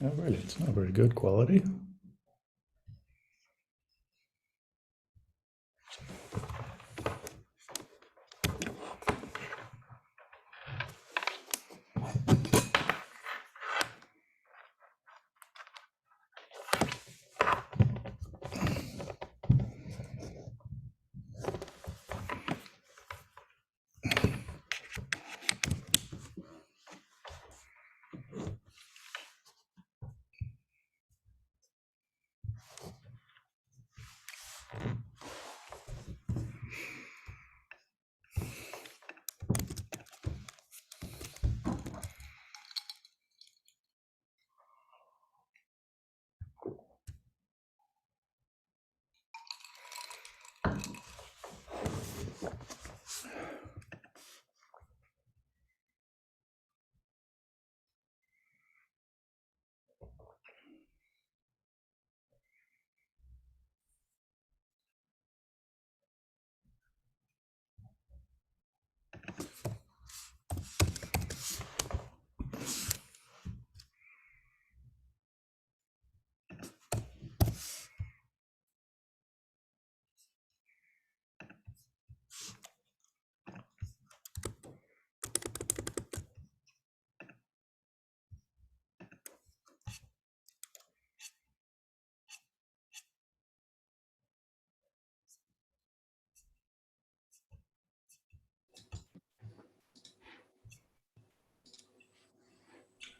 Oh, really? It's not very good quality.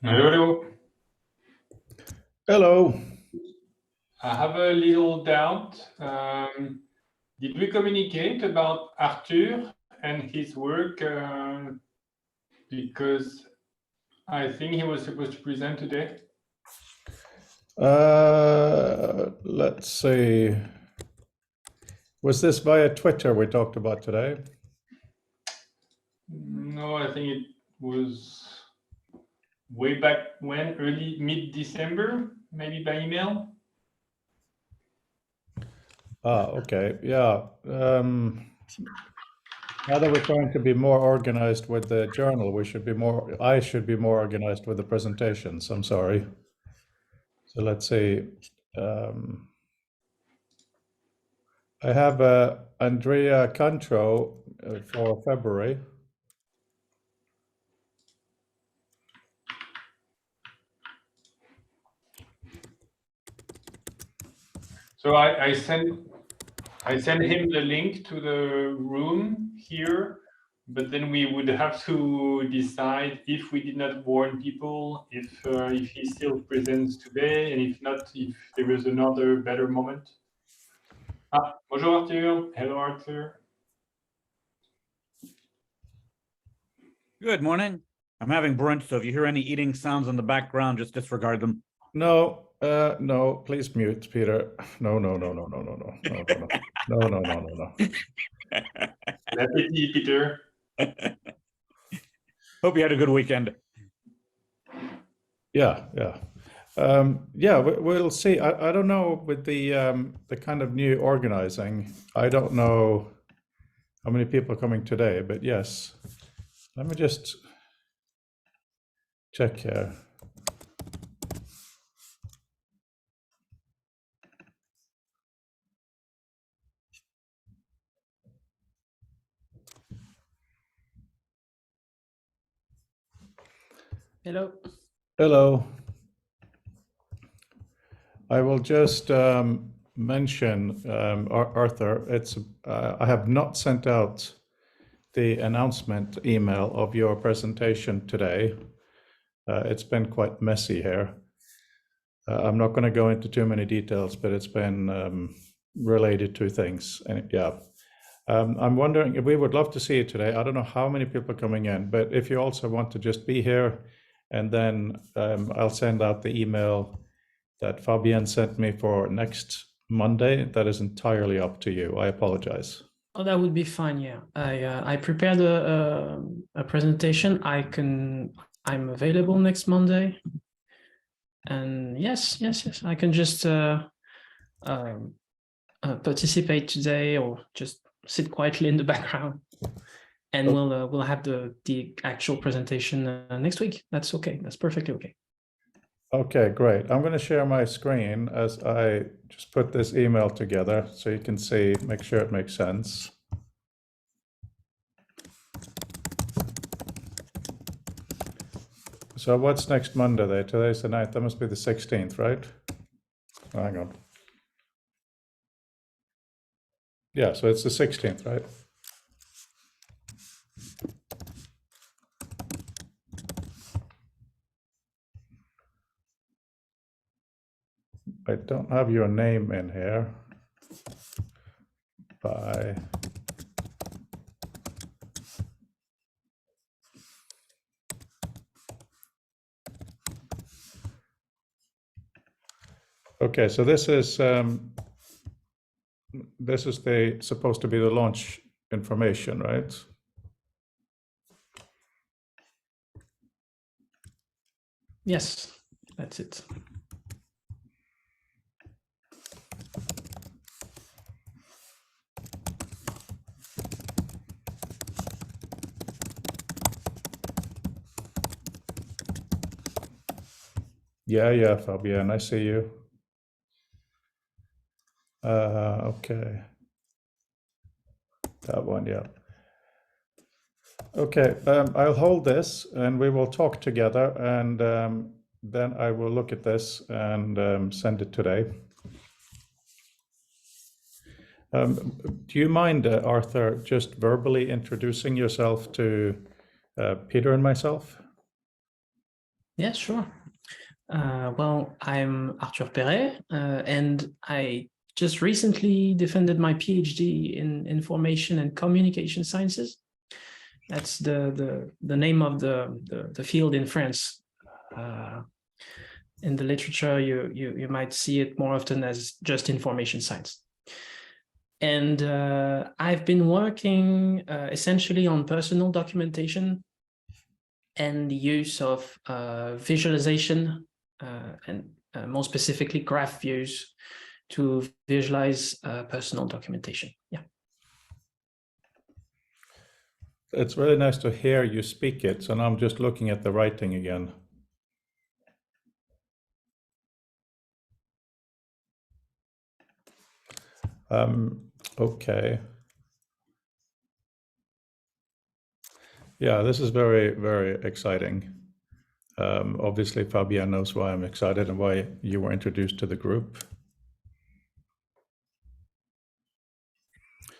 Hello. Hello. I have a little doubt. Did we communicate about Arthur and his work? Because I think he was supposed to present today. Let's see. Was this via Twitter we talked about today? No, I think it was way back when, early mid-December, maybe by email. Okay. Yeah. Now that we're trying to be more organized with the journal, I should be more organized with the presentations. I'm sorry. So let's see. I have Andrea Cantro for February. So I sent him the link to the room here, but then we would have to decide if we did not warn people, if he still presents today, and if not, if there is another better moment. Bonjour Arthur. Hello Arthur. Good morning. I'm having brunch, so if you hear any eating sounds in the background, just disregard them. No, no, please mute, Peter. No. Bon appétit, Peter. Hope you had a good weekend. Yeah. We'll see. I don't know with the kind of new organizing. I don't know how many people are coming today, but yes. Let me just check here. Hello. Hello. I will just mention, Arthur, I have not sent out the announcement email of your presentation today. It's been quite messy here. I'm not going to go into too many details, but it's been related to things. And yeah, I'm wondering if we would love to see you today. I don't know how many people are coming in, but if you also want to just be here, and then I'll send out the email that Fabienne sent me for next Monday. That is entirely up to you. I apologize. Oh, that would be fine. Yeah, I prepared a presentation. I'm available next Monday, and yes, I can just participate today, or just sit quietly in the background, and we'll have the actual presentation next week. That's okay. That's perfectly okay. Okay, great. I'm going to share my screen as I just put this email together so you can see, make sure it makes sense. So what's next Monday there? Today's the 9th. That must be the 16th, right? Oh, hang on. Yeah, so it's the 16th, right? I don't have your name in here. Bye. Okay, so this is the supposed to be the launch information, right? Yes, that's it. Yeah, Fabian, I see you. Okay. That one, yeah. Okay, I'll hold this and we will talk together, and then I will look at this and send it today. Do you mind, Arthur, just verbally introducing yourself to Peter and myself? Yeah, sure. Well, I'm Arthur Perret, and I just recently defended my PhD in information and communication sciences. That's the name of the field in France. In the literature, you might see it more often as just information science. And I've been working essentially on personal documentation and the use of visualization and more specifically graph views to visualize personal documentation. Yeah. It's really nice to hear you speak it, so now I'm just looking at the writing again. Okay. Yeah, this is very, very exciting. Obviously, Fabian knows why I'm excited and why you were introduced to the group.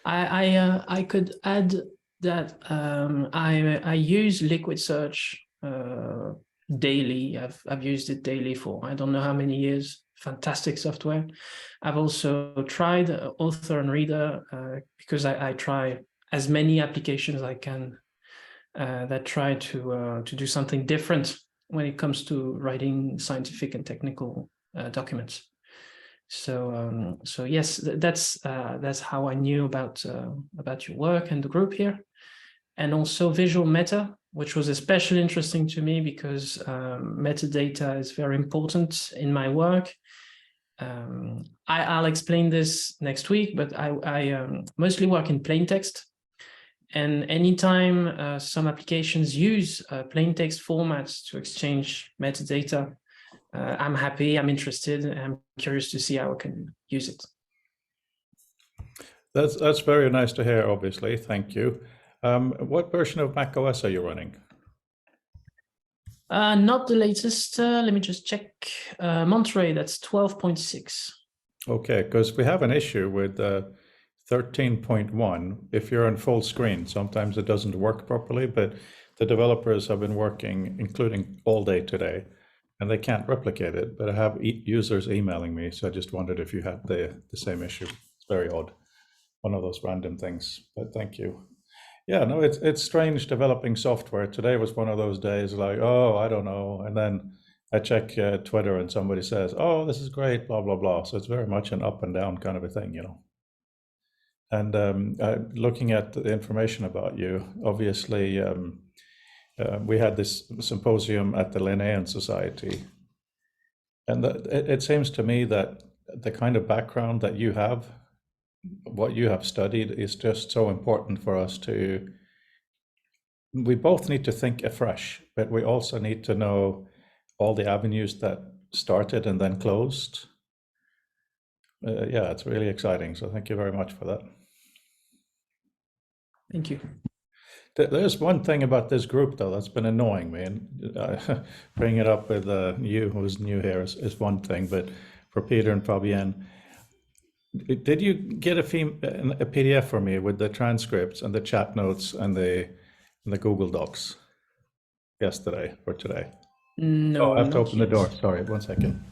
I could add that I use Liquid Search daily. I've used it daily for I don't know how many years. Fantastic software. I've also tried Author and Reader because I try as many applications I can that try to do something different when it comes to writing scientific and technical documents. So yes, that's how I knew about your work and the group here, and also Visual Meta, which was especially interesting to me because metadata is very important in my work. I'll explain this next week, but I mostly work in plain text. And anytime some applications use plain text formats to exchange metadata, I'm happy, I'm interested, I'm curious to see how I can use it. That's very nice to hear, obviously. Thank you. What version of macOS are you running? Not the latest. Let me just check. Monterey, that's 12.6. Okay, because we have an issue with 13.1. If you're on full screen, sometimes it doesn't work properly, but the developers have been working, including all day today, and they can't replicate it. But I have users emailing me, so I just wondered if you had the same issue. It's very odd. One of those random things, but thank you. Yeah, no, it's strange developing software. Today was one of those days like, oh, I don't know. And then I check Twitter and somebody says, oh, this is great, blah, blah, blah. So it's very much an up and down kind of a thing, you know. And looking at the information about you, obviously, we had this symposium at the Linnaean Society. And it seems to me that the kind of background that you have, what you have studied, is just so important for us to, we both need to think afresh, but we also need to know all the avenues that started and then closed. Yeah, it's really exciting. So thank you very much for that. Thank you. There's one thing about this group though that's been annoying me, and bringing it up with you who's new here is one thing, but for Peter and Fabienne, did you get a PDF for me with the transcripts and the chat notes and the Google Docs yesterday or today? No, Oh, I have to not open the yet. door. Sorry, 1 second.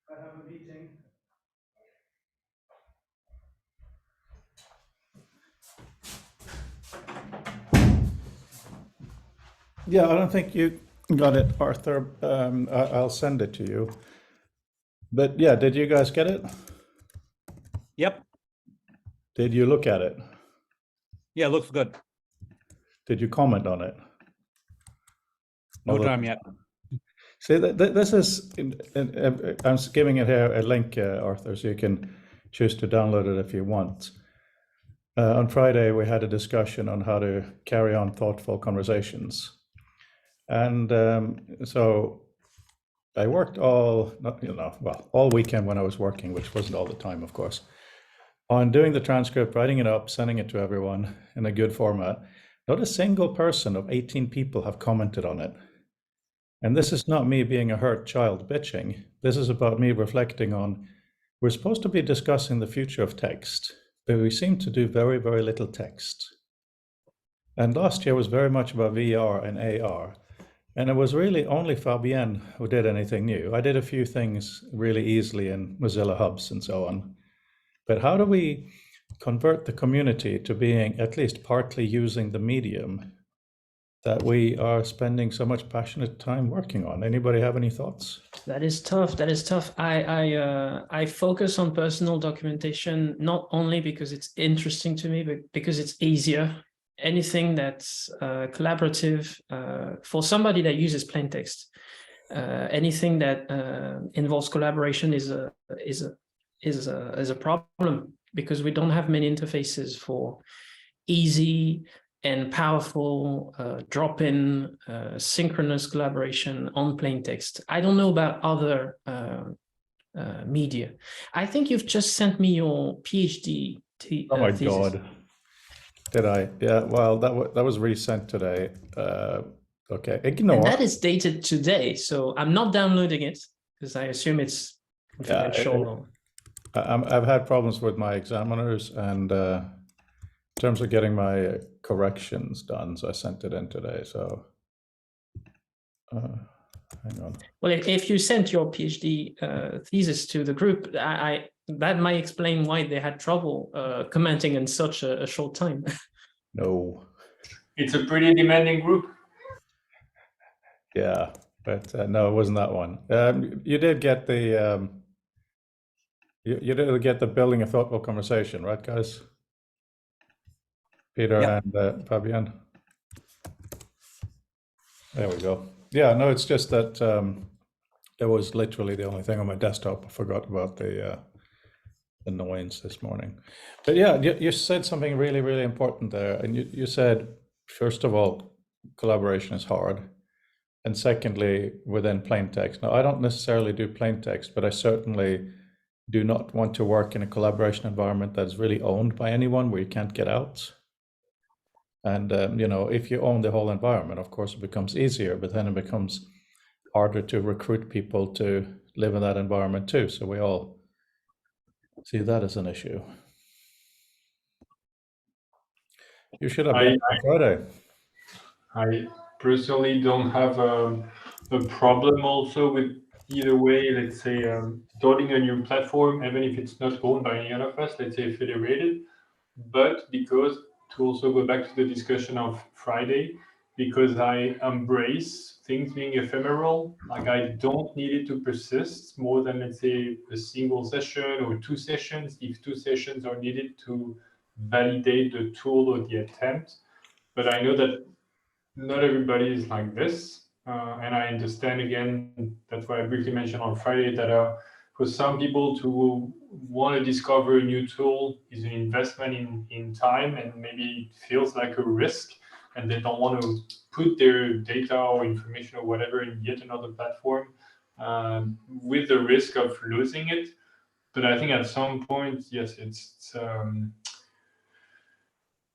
I have a meeting. Yeah, I don't think you got it, Arthur. I'll send it to you. But yeah, did you guys get it? Yep. Did you look at it? Yeah, looks good. Did you comment on it? No No, time yet. See, this is, I'm giving it here a link, Arthur, so you can choose to download it if you want. On Friday, we had a discussion on how to carry on thoughtful conversations. And so I worked all weekend when I was working, which wasn't all the time, of course, on doing the transcript, writing it up, sending it to everyone in a good format. Not a single person of 18 people have commented on it. And this is not me being a hurt child bitching. This is about me reflecting on, we're supposed to be discussing the future of text, but we seem to do very, very little text. And last year was very much about VR and AR. And it was really only Fabienne who did anything new. I did a few things really easily in Mozilla Hubs and so on. But how do we convert the community to being at least partly using the medium that we are spending so much passionate time working on? Anybody have any thoughts? That is tough. That is tough. I focus on personal documentation, not only because it's interesting to me, but because it's easier. Anything that's collaborative for somebody that uses plain text, anything that involves collaboration is a problem, because we don't have many interfaces for easy and powerful drop-in synchronous collaboration on plain text. I don't know about other media. I think you've just sent me your PhD Oh my thesis. God. Did I? Yeah, well, that was resent today. Okay, ignore. And that is dated today, so I'm not downloading it because I assume it's confidential. I've had problems with my examiners, and in terms of getting my corrections done, so I sent it in today. So hang on. Well, if you sent your PhD thesis to the group, that might explain why they had trouble commenting in such a short time. No. It's a pretty demanding group. Yeah, but no, it wasn't that one. You did get the you did get the building a thoughtful conversation, right, guys? Peter and Fabienne. There we go. Yeah, no, it's just that it was literally the only thing on my desktop. I forgot about the annoyance this morning. But yeah, you said something really, really important there. And you said, first of all, collaboration is hard. And secondly, within plain text. Now, I don't necessarily do plain text, but I certainly do not want to work in a collaboration environment that's really owned by anyone where you can't get out. And, if you own the whole environment, of course, it becomes easier, but then it becomes harder to recruit people to live in that environment too. So we all see that as an issue. You should have been on Friday. I personally don't have a problem also with either way, let's say, starting a new platform, even if it's not owned by any of us, let's say federated. But because, to also go back to the discussion of Friday, because I embrace things being ephemeral, like I don't need it to persist more than, let's say, a single session or 2 sessions, if 2 sessions are needed to validate the tool or the attempt. But I know that not everybody is like this. And I understand, again, that's what I briefly mentioned on Friday, that for some people to want to discover a new tool is an investment in time, and maybe it feels like a risk, and they don't want to put their data or information or whatever in yet another platform with the risk of losing it. But I think at some point, yes,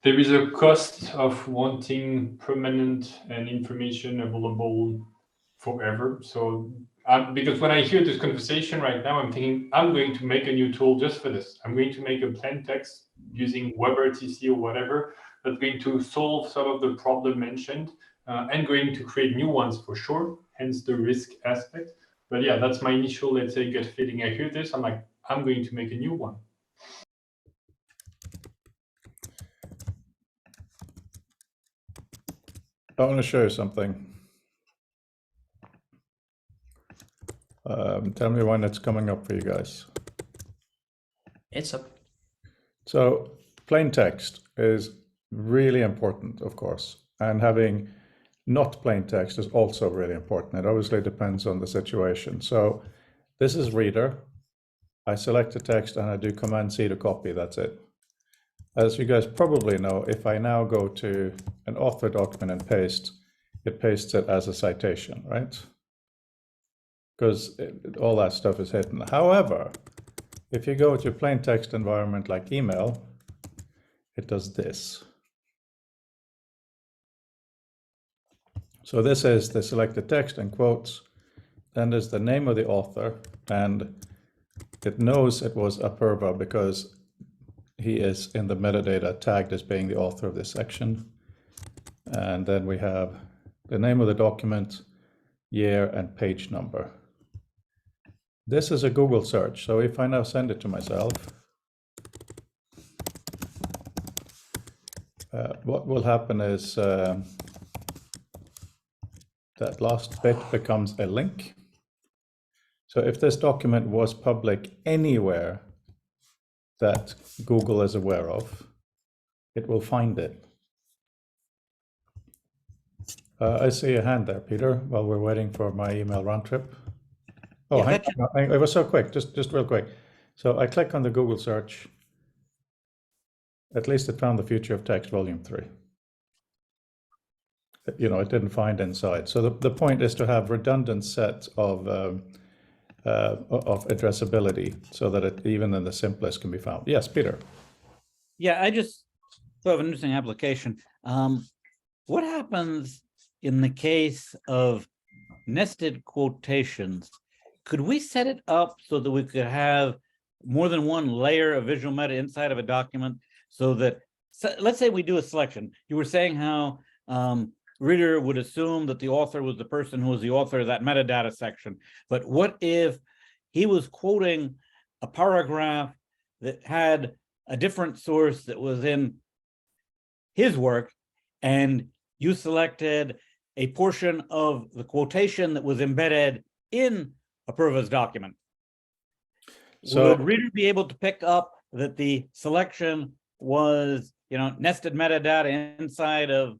there is a cost of wanting permanent and information available forever. So because when I hear this conversation right now, I'm thinking I'm going to make a new tool just for this. I'm going to make a plain text using WebRTC or whatever that's going to solve some of the problem mentioned and going to create new ones for sure, hence the risk aspect. But yeah, that's my initial, let's say, gut feeling. I hear this, I'm like, I'm going to make a new one. I want to show you something. Tell me when it's coming up for you guys. It's up. So plain text is really important, of course, and having not plain text is also really important. It obviously depends on the situation. So this is Reader. I select the text and I do Command-C to copy, that's it. As you guys probably know, if I now go to an author document and paste, it pastes it as a citation, right? Because all that stuff is hidden. However, if you go to a plain text environment like email, it does this. So this is the selected text and quotes. Then there's the name of the author, and it knows it was Apurva because he is in the metadata tagged as being the author of this section. And then we have the name of the document, year, and page number. This is a Google search. So if I now send it to myself, what will happen is that last bit becomes a link. So if this document was public anywhere that Google is aware of, it will find it. I see a hand there, Peter, while we're waiting for my email round trip. Oh, Yeah, hang on. It was so quick, just real quick. So I click on the Google search. At least it found the Future of Text, Volume 3. You know, it didn't find inside. So the point is to have redundant sets of addressability so that it even in the simplest can be found. Yes, Peter. Yeah, I just thought of an interesting application. What happens in the case of nested quotations? Could we set it up so that we could have more than one layer of visual meta inside of a document so that, let's say we do a selection. You were saying how Reader would assume that the author was the person who was the author of that metadata section. But what if he was quoting a paragraph that had a different source that was in his work, and you selected a portion of the quotation that was embedded in Apurva's document? So would Reader be able to pick up that the selection was, you know, nested metadata inside of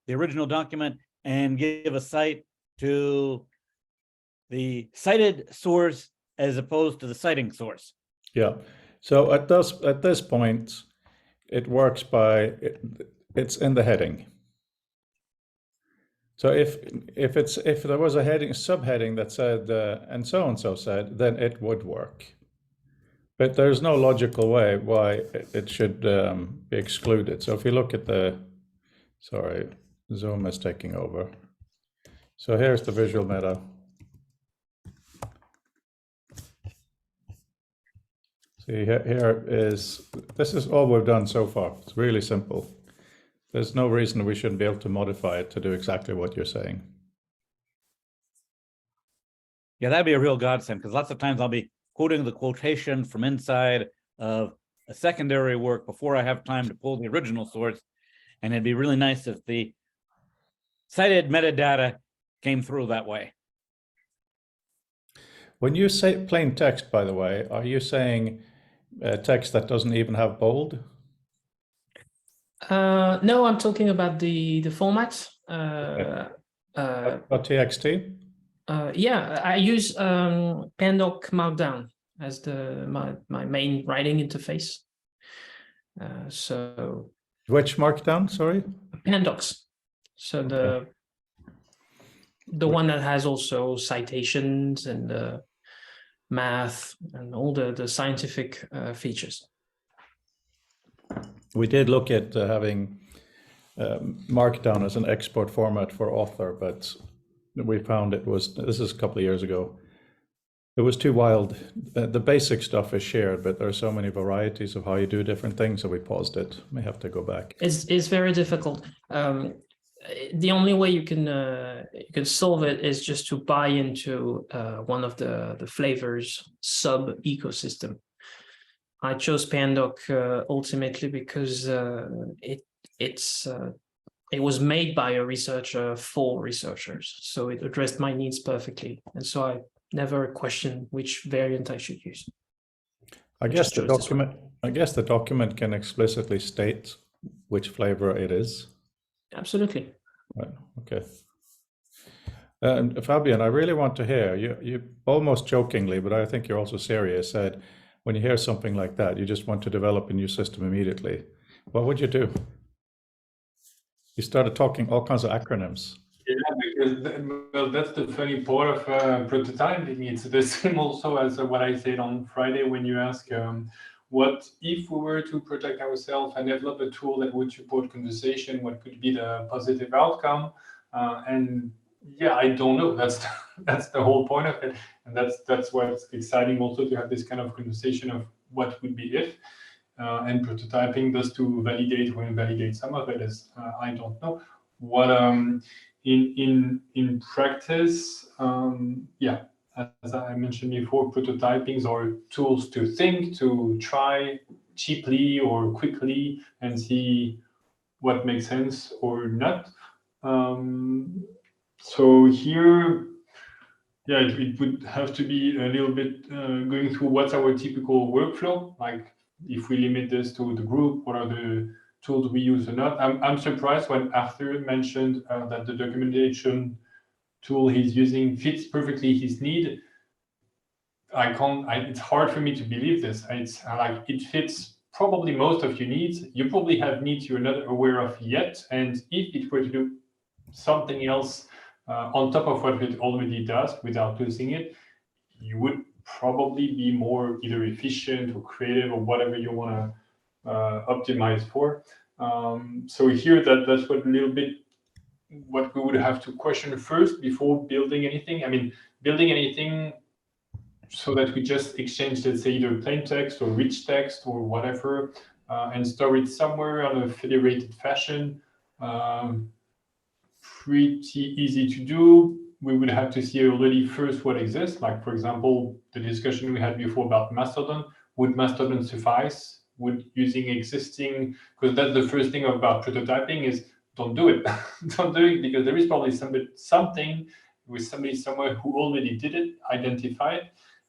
the original document and give a cite to the cited source as opposed to the citing source? yeah, so at this point, it works by it's in the heading. So if there was a subheading that said and so said, then it would work. But there's no logical way why it should be excluded. So if you look at sorry, Zoom is taking over. So here's the visual meta. See, this is all we've done so far. It's really simple. There's no reason we shouldn't be able to modify it to do exactly what you're saying. Yeah, that'd be a real godsend, because lots of times I'll be quoting the quotation from inside of a secondary work before I have time to pull the original source. And it'd be really nice if the cited metadata came through that way. When you say plain text, by the way, are you saying text that doesn't even have bold? No, I'm talking about the format. .txt? Yeah, I use Pandoc Markdown as my main writing interface. So Which Markdown, sorry? Pandocs. So the one that has also citations and math and all the scientific features. We did look at having Markdown as an export format for author, but we found this is a couple of years ago, it was too wild. The basic stuff is shared, but there are so many varieties of how you do different things, so we paused it. May have to go back. It's very difficult. The only way you can solve it is just to buy into one of the flavors sub ecosystem. I chose Pandoc ultimately because it was made by a researcher for researchers, so it addressed my needs perfectly, and so I never questioned which variant I should use. I guess the document can explicitly state which flavor it is. Absolutely. Right. Okay. Fabian, I really want to hear you almost jokingly, but I think you're also serious, said when you hear something like that, you just want to develop a new system immediately. What would you do? You started talking all kinds of acronyms. Yeah, because that's the funny part of prototyping. It's the same also as what I said on Friday when you ask, what if we were to protect ourselves and develop a tool that would support conversation? What could be the positive outcome? And yeah, I don't know. That's the whole point of it, and that's what's exciting also to have this kind of conversation of what would be if. And prototyping does to validate or invalidate some of it is I don't know what in practice. Yeah, as I mentioned before, prototypings are tools to think, to try cheaply or quickly and see what makes sense or not. So here, yeah, it would have to be a little bit going through what's our typical workflow, like if we limit this to the group, what are the tools we use or not. I'm surprised when Arthur mentioned that the documentation tool he's using fits perfectly his need. It's hard for me to believe this. It's like it fits probably most of your needs. You probably have needs you're not aware of yet. And if it were to do something else on top of what it already does without losing it, you would probably be more either efficient or creative or whatever you want to optimize for. So here, that's what a little bit what we would have to question first before building anything. I mean, building anything so that we just exchange, let's say, either plain text or rich text or whatever, and store it somewhere on a federated fashion. Pretty easy to do. We would have to see already first what exists. Like, for example, the discussion we had before about Mastodon. Would Mastodon suffice? Would using existing, because that's the first thing about prototyping is don't do it. Don't do it because there is probably something with somebody somewhere who already did it, identify it,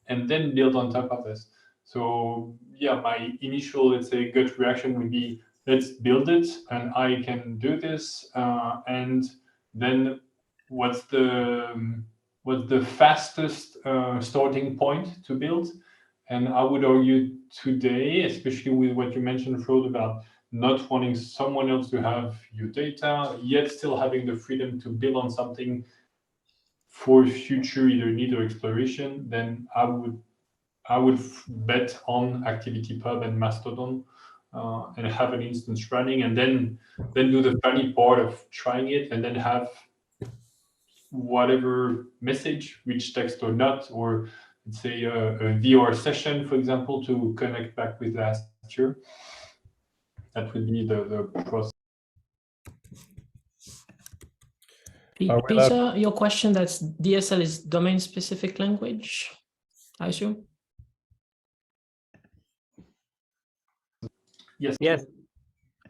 and then build on top of this. So yeah, my initial, let's say, gut reaction would be, let's build it and I can do this. And then what's the fastest starting point to build? And I would argue today, especially with what you mentioned, Frode, about not wanting someone else to have your data, yet still having the freedom to build on something for future either need or exploration, then I would bet on ActivityPub and Mastodon and have an instance running, and then do the funny part of trying it, and then have whatever message, rich text or not, or let's say a VR session, for example, to connect back with last year. That would be the process. Peter, your question, that's DSL is domain-specific language, I assume? Yes. Yes.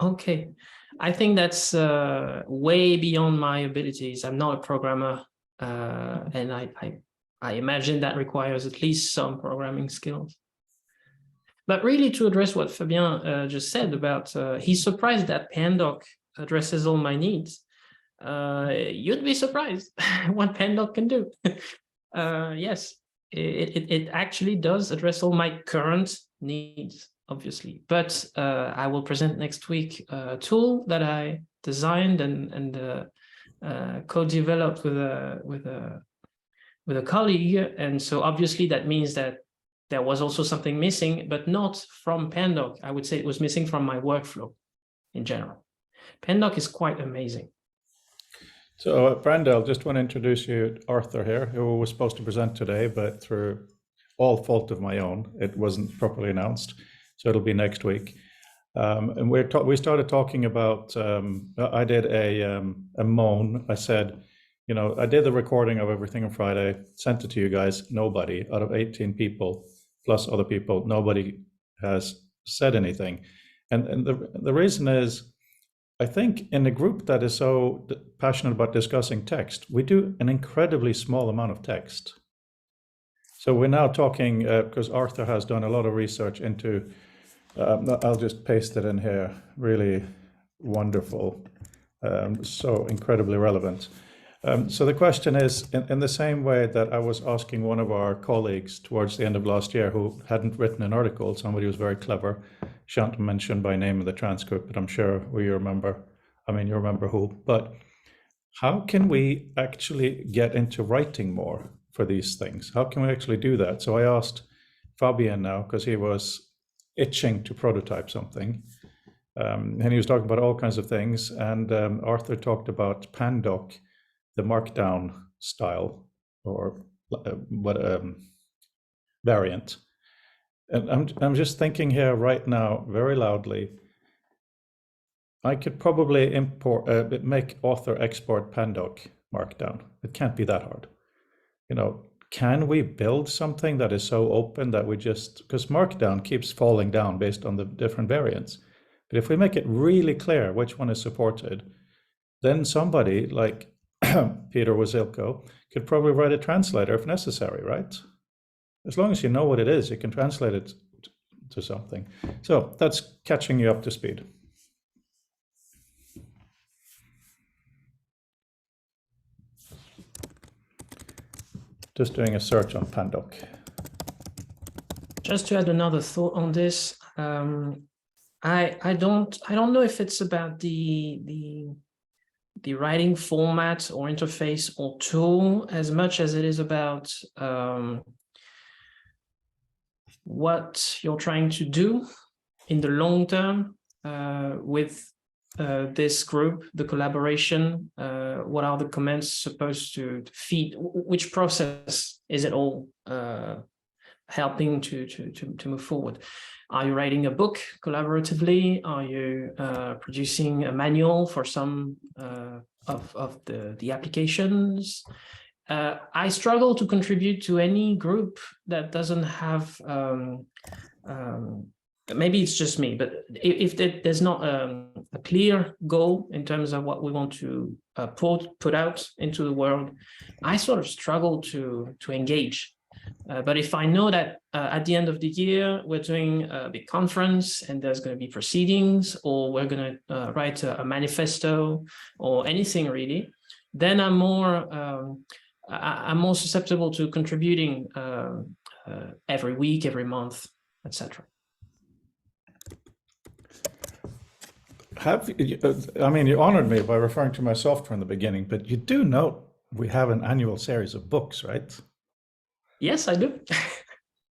Okay. I think that's way beyond my abilities. I'm not a programmer, and I imagine that requires at least some programming skills. But really, to address what Fabien just said about, he's surprised that Pandoc addresses all my needs. you'd be surprised what Pandoc can do. Yes, it actually does address all my current needs, obviously. But I will present next week a tool that I designed and co-developed with a colleague, and so obviously that means that there was also something missing, but not from Pandoc. I would say it was missing from my workflow in general. Pandoc is quite amazing. So, Brandel, just want to introduce you, Arthur here, who was supposed to present today, but through all fault of my own, it wasn't properly announced. So it'll be next week. And we started talking about, I did a moan. I said, you know, I did the recording of everything on Friday, sent it to you guys. Nobody out of 18 people, plus other people, nobody has said anything. And the reason is, I think in a group that is so passionate about discussing text, we do an incredibly small amount of text. So we're now talking, because Arthur has done a lot of research into, I'll just paste it in here, really wonderful, so incredibly relevant. So the question is, in the same way that I was asking one of our colleagues towards the end of last year who hadn't written an article, somebody who was very clever, shan't mention by name in the transcript, but I'm sure you remember, you remember who, but how can we actually get into writing more for these things? How can we actually do that? So I asked Fabian now, because he was itching to prototype something, and he was talking about all kinds of things, and Arthur talked about Pandoc, the markdown style or variant. And I'm just thinking here right now, very loudly, I could probably make Author export Pandoc markdown. It can't be that hard. You know, can we build something that is so open that we just, because markdown keeps falling down based on the different variants. But if we make it really clear which one is supported, then somebody like Peter Wazilko could probably write a translator if necessary, right? As long as you know what it is, you can translate it to something. So that's catching you up to speed. Just doing a search on Pandoc. Just to add another thought on this, I don't know if it's about the writing format or interface or tool as much as it is about what you're trying to do in the long term with this group, the collaboration. What are the comments supposed to feed? Which process is it all helping to move forward? Are you writing a book collaboratively? Are you producing a manual for some of the applications? I struggle to contribute to any group that doesn't have, maybe it's just me, but if there's not a clear goal in terms of what we want to put out into the world, I sort of struggle to engage. But if I know that at the end of the year, we're doing a big conference and there's going to be proceedings, or we're going to write a manifesto or anything really, then I'm more susceptible to contributing every week, every month, etc. You honored me by referring to myself from the beginning, but you do know we have an annual series of books, right? Yes, I do.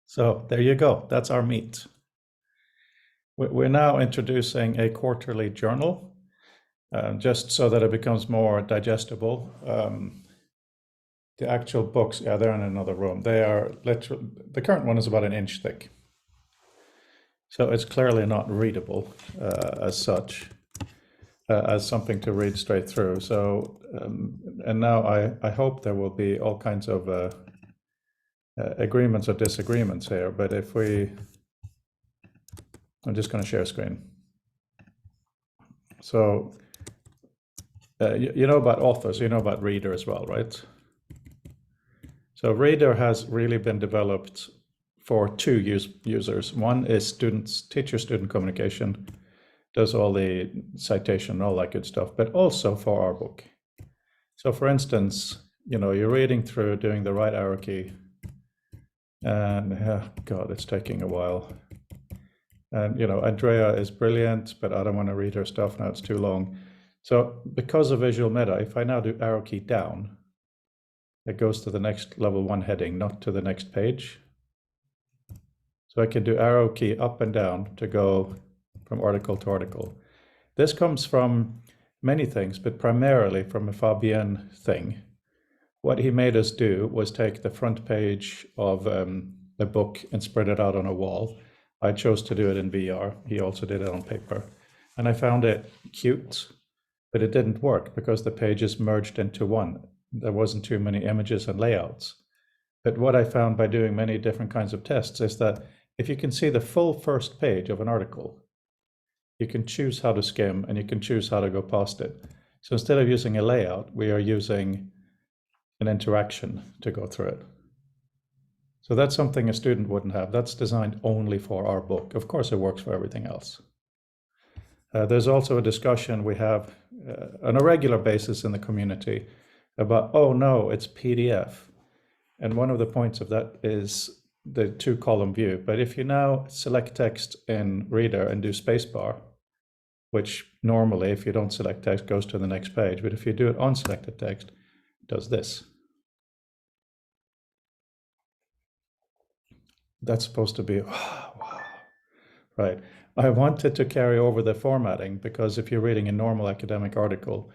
So there you go. That's our meat. We're now introducing a quarterly journal, just so that it becomes more digestible. The actual books, yeah, they're in another room. They are literally, the current one is about 1 inch thick. So it's clearly not readable as such, as something to read straight through. So, and now I hope there will be all kinds of agreements or disagreements here, but if I'm just going to share screen. So, you know about authors, you know about Reader as well, right? So Reader has really been developed for two users. One is teacher-student communication, does all the citation and all that good stuff, but also for our book. So for instance, you're reading through, doing the right arrow key, and God, it's taking a while. And Andrea is brilliant, but I don't want to read her stuff now, it's too long. So because of Visual Meta, if I now do arrow key down, it goes to the next level 1 heading, not to the next page. So I can do arrow key up and down to go from article to article. This comes from many things, but primarily from a Fabien thing. What he made us do was take the front page of a book and spread it out on a wall. I chose to do it in VR. He also did it on paper. And I found it cute, but it didn't work because the pages merged into one. There wasn't too many images and layouts. But what I found by doing many different kinds of tests is that if you can see the full first page of an article, you can choose how to skim and you can choose how to go past it. So instead of using a layout, we are using an interaction to go through it. So that's something a student wouldn't have. That's designed only for our book. Of course, it works for everything else. There's also a discussion we have on a regular basis in the community about, oh no, it's PDF. And one of the points of that is the 2-column view. But if you now select text in Reader and do spacebar, which normally if you don't select text goes to the next page, but if you do it on selected text, it does this. That's supposed to be, wow, right. I wanted to carry over the formatting because if you're reading a normal academic article,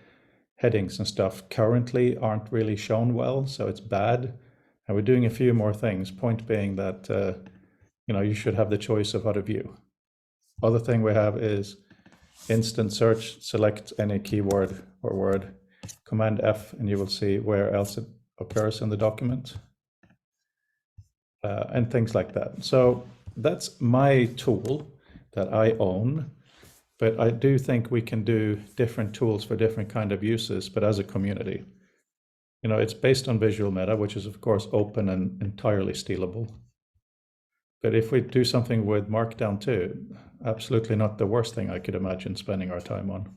headings and stuff currently aren't really shown well, so it's bad. And we're doing a few more things, point being that, you should have the choice of how to view. Other thing we have is instant search, select any keyword or word, Command F, and you will see where else it occurs in the document. And things like that. So that's my tool that I own, but I do think we can do different tools for different kind of uses, but as a community. It's based on Visual Meta, which is of course open and entirely stealable. But if we do something with Markdown too, absolutely not the worst thing I could imagine spending our time on.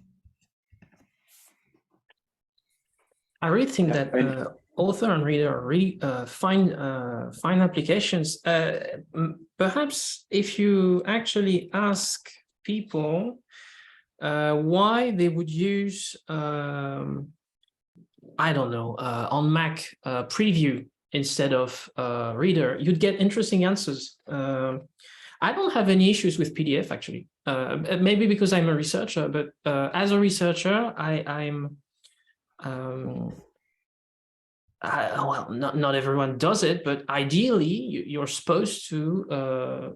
I really think that author and reader are really fine applications. Perhaps if you actually ask people why they would use, I don't know, on Mac Preview instead of Reader, you'd get interesting answers. I don't have any issues with PDF actually. Maybe because I'm a researcher, but as a researcher, well, not everyone does it, but ideally you're supposed to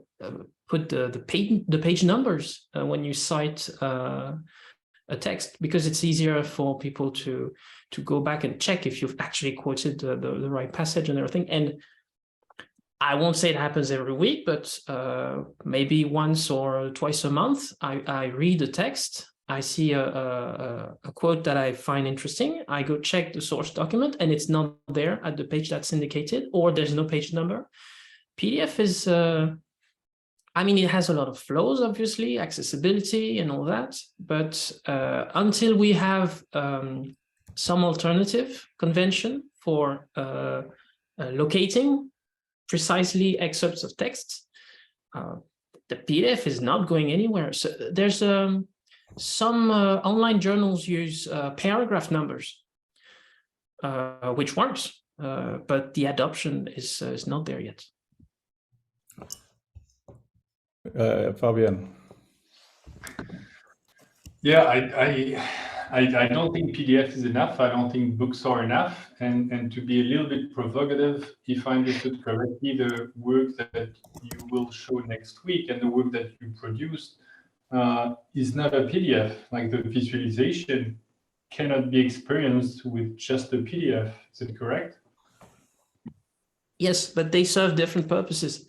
put the page numbers when you cite a text, because it's easier for people to go back and check if you've actually quoted the right passage and everything. And I won't say it happens every week, but maybe once or twice a month, I read a text. I see a quote that I find interesting. I go check the source document and it's not there at the page that's indicated, or there's no page number. PDF is, it has a lot of flaws, obviously, accessibility and all that. But until we have some alternative convention for locating precisely excerpts of text, the PDF is not going anywhere. So there's some online journals use paragraph numbers, which works, but the adoption is not there yet. Fabien. Yeah, I don't think PDF is enough. I don't think books are enough. And to be a little bit provocative, if I understood correctly, the work that you will show next week and the work that you produced is not a PDF. Like, the visualization cannot be experienced with just a PDF. Is it correct? Yes, but they serve different purposes.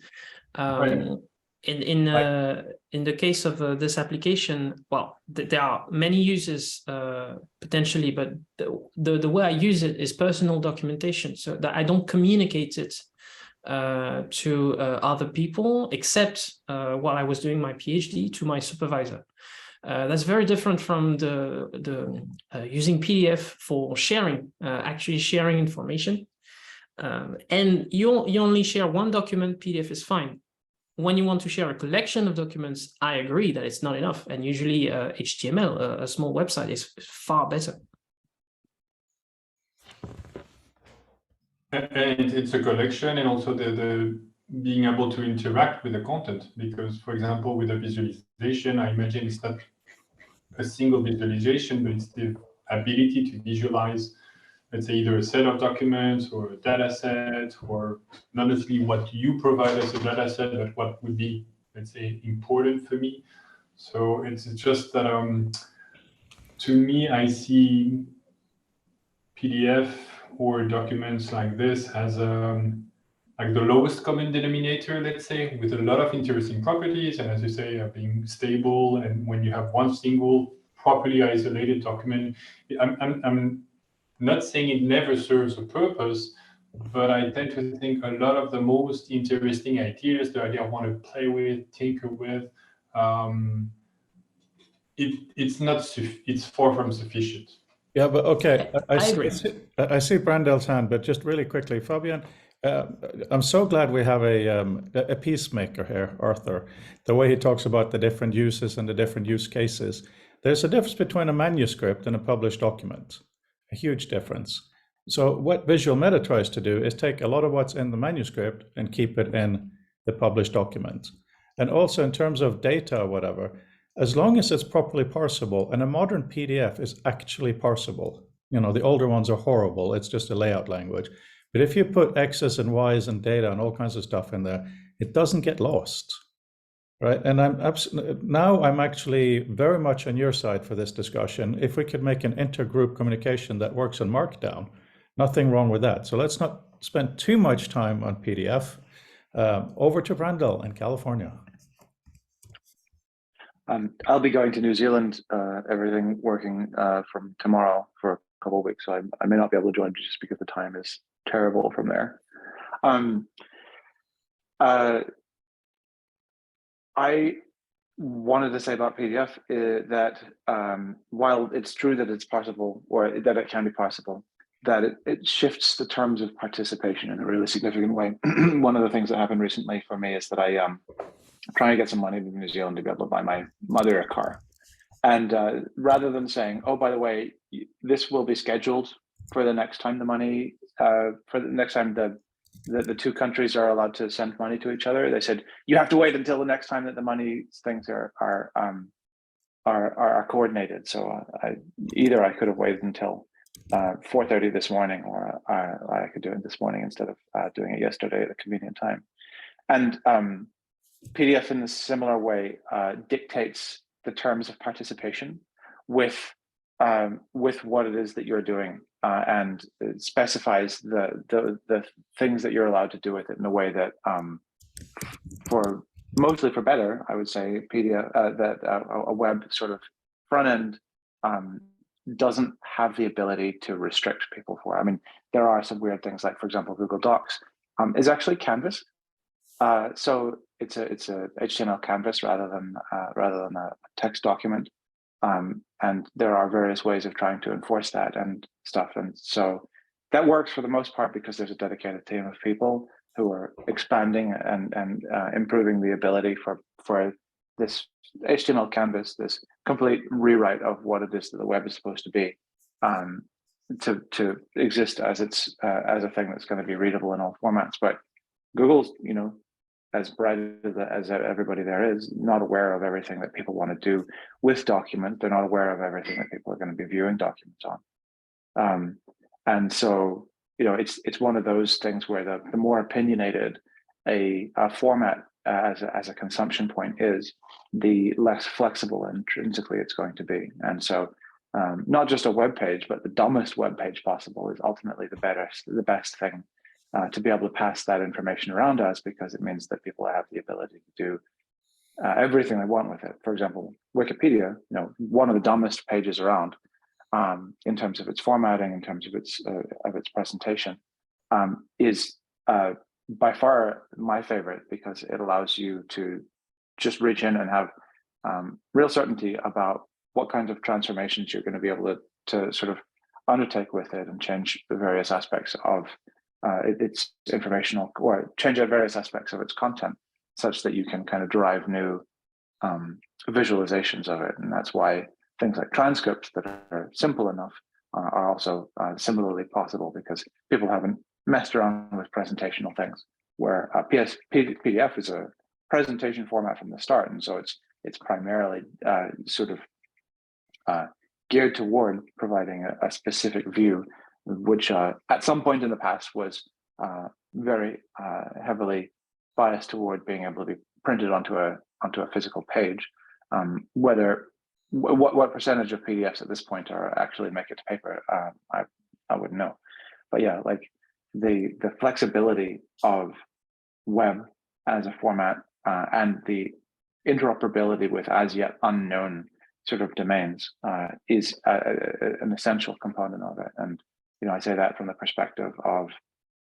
Right. In the case of this application, well, there are many uses potentially, but the way I use it is personal documentation, so that I don't communicate it to other people, except while I was doing my PhD, to my supervisor. That's very different from the using PDF for sharing, actually sharing information. And you only share one document, PDF is fine. When you want to share a collection of documents, I agree that it's not enough. And usually HTML, a small website, is far better. And it's a collection, and also the being able to interact with the content. Because, for example, with a visualization, I imagine it's not a single visualization, but it's the ability to visualize, let's say, either a set of documents or a data set, or not necessarily what you provide as a data set, but what would be, let's say, important for me. So it's just that, to me, I see PDF or documents like this as like the lowest common denominator, let's say, with a lot of interesting properties, and as you say, being stable. And when you have one single properly isolated document, I'm not saying it never serves a purpose, but I tend to think a lot of the most interesting ideas, the idea I want to play with, tinker with, it's far from sufficient. Yeah, but okay, I agree. I see Brandel's hand, but just really quickly, Fabian, I'm so glad we have a peacemaker here, Arthur. The way he talks about the different uses and the different use cases. There's a difference between a manuscript and a published document, a huge difference. So what Visual Meta tries to do is take a lot of what's in the manuscript and keep it in the published document. And also in terms of data or whatever, as long as it's properly parsable, and a modern PDF is actually parsable. You know, the older ones are horrible. It's just a layout language. But if you put X's and Y's and data and all kinds of stuff in there, it doesn't get lost, right? And I'm actually very much on your side for this discussion. If we could make an intergroup communication that works on Markdown, nothing wrong with that. So let's not spend too much time on PDF. Over to Brandel in California. I'll be going to New Zealand, everything working from tomorrow for a couple of weeks, so I may not be able to join just because the time is terrible from there. I wanted to say about PDF that while it's true that it's parsable, or that it can be parsable, that it shifts the terms of participation in a really significant way. One of the things that happened recently for me is that I'm trying to get some money to New Zealand to be able to buy my mother a car. And rather than saying, oh, by the way, this will be scheduled for the next time the money, for the next time the two countries are allowed to send money to each other, they said, you have to wait until the next time that the money things are coordinated. So either I could have waited until 4:30 this morning, or I could do it this morning instead of doing it yesterday at a convenient time. And PDF in a similar way dictates the terms of participation with what it is that you're doing, and it specifies the things that you're allowed to do with it in a way that, for mostly for better, I would say, PDF that a web sort of front end doesn't have the ability to restrict people for. I mean, there are some weird things, like, for example, Google Docs is actually Canvas. So it's a HTML canvas rather than a text document, and there are various ways of trying to enforce that and stuff. And so that works for the most part because there's a dedicated team of people who are expanding and improving the ability for this HTML canvas, this complete rewrite of what it is that the web is supposed to be, to exist as as a thing that's going to be readable in all formats. But Google's, as bright as everybody there is, not aware of everything that people want to do with document. They're not aware of everything that people are going to be viewing documents on. And so, it's one of those things where the more opinionated a format as a consumption point is, the less flexible intrinsically it's going to be. And so not just a web page, but the dumbest web page possible is ultimately the best thing to be able to pass that information around us, because it means that people have the ability to do everything they want with it. For example, Wikipedia, one of the dumbest pages around, in terms of its formatting, in terms of its presentation, is by far my favorite, because it allows you to just reach in and have real certainty about what kinds of transformations you're going to be able to sort of undertake with it and change the various aspects of its informational, or change various aspects of its content, such that you can kind of derive new visualizations of it. And that's why things like transcripts that are simple enough are also similarly possible, because people haven't messed around with presentational things, where PDF is a presentation format from the start, and so it's primarily sort of geared toward providing a specific view, which at some point in the past was very heavily biased toward being able to be printed onto a physical page. What percentage of PDFs at this point are actually make it to paper, I wouldn't know. But yeah, like the flexibility of web as a format and the interoperability with as yet unknown sort of domains is an essential component of it. And I say that from the perspective of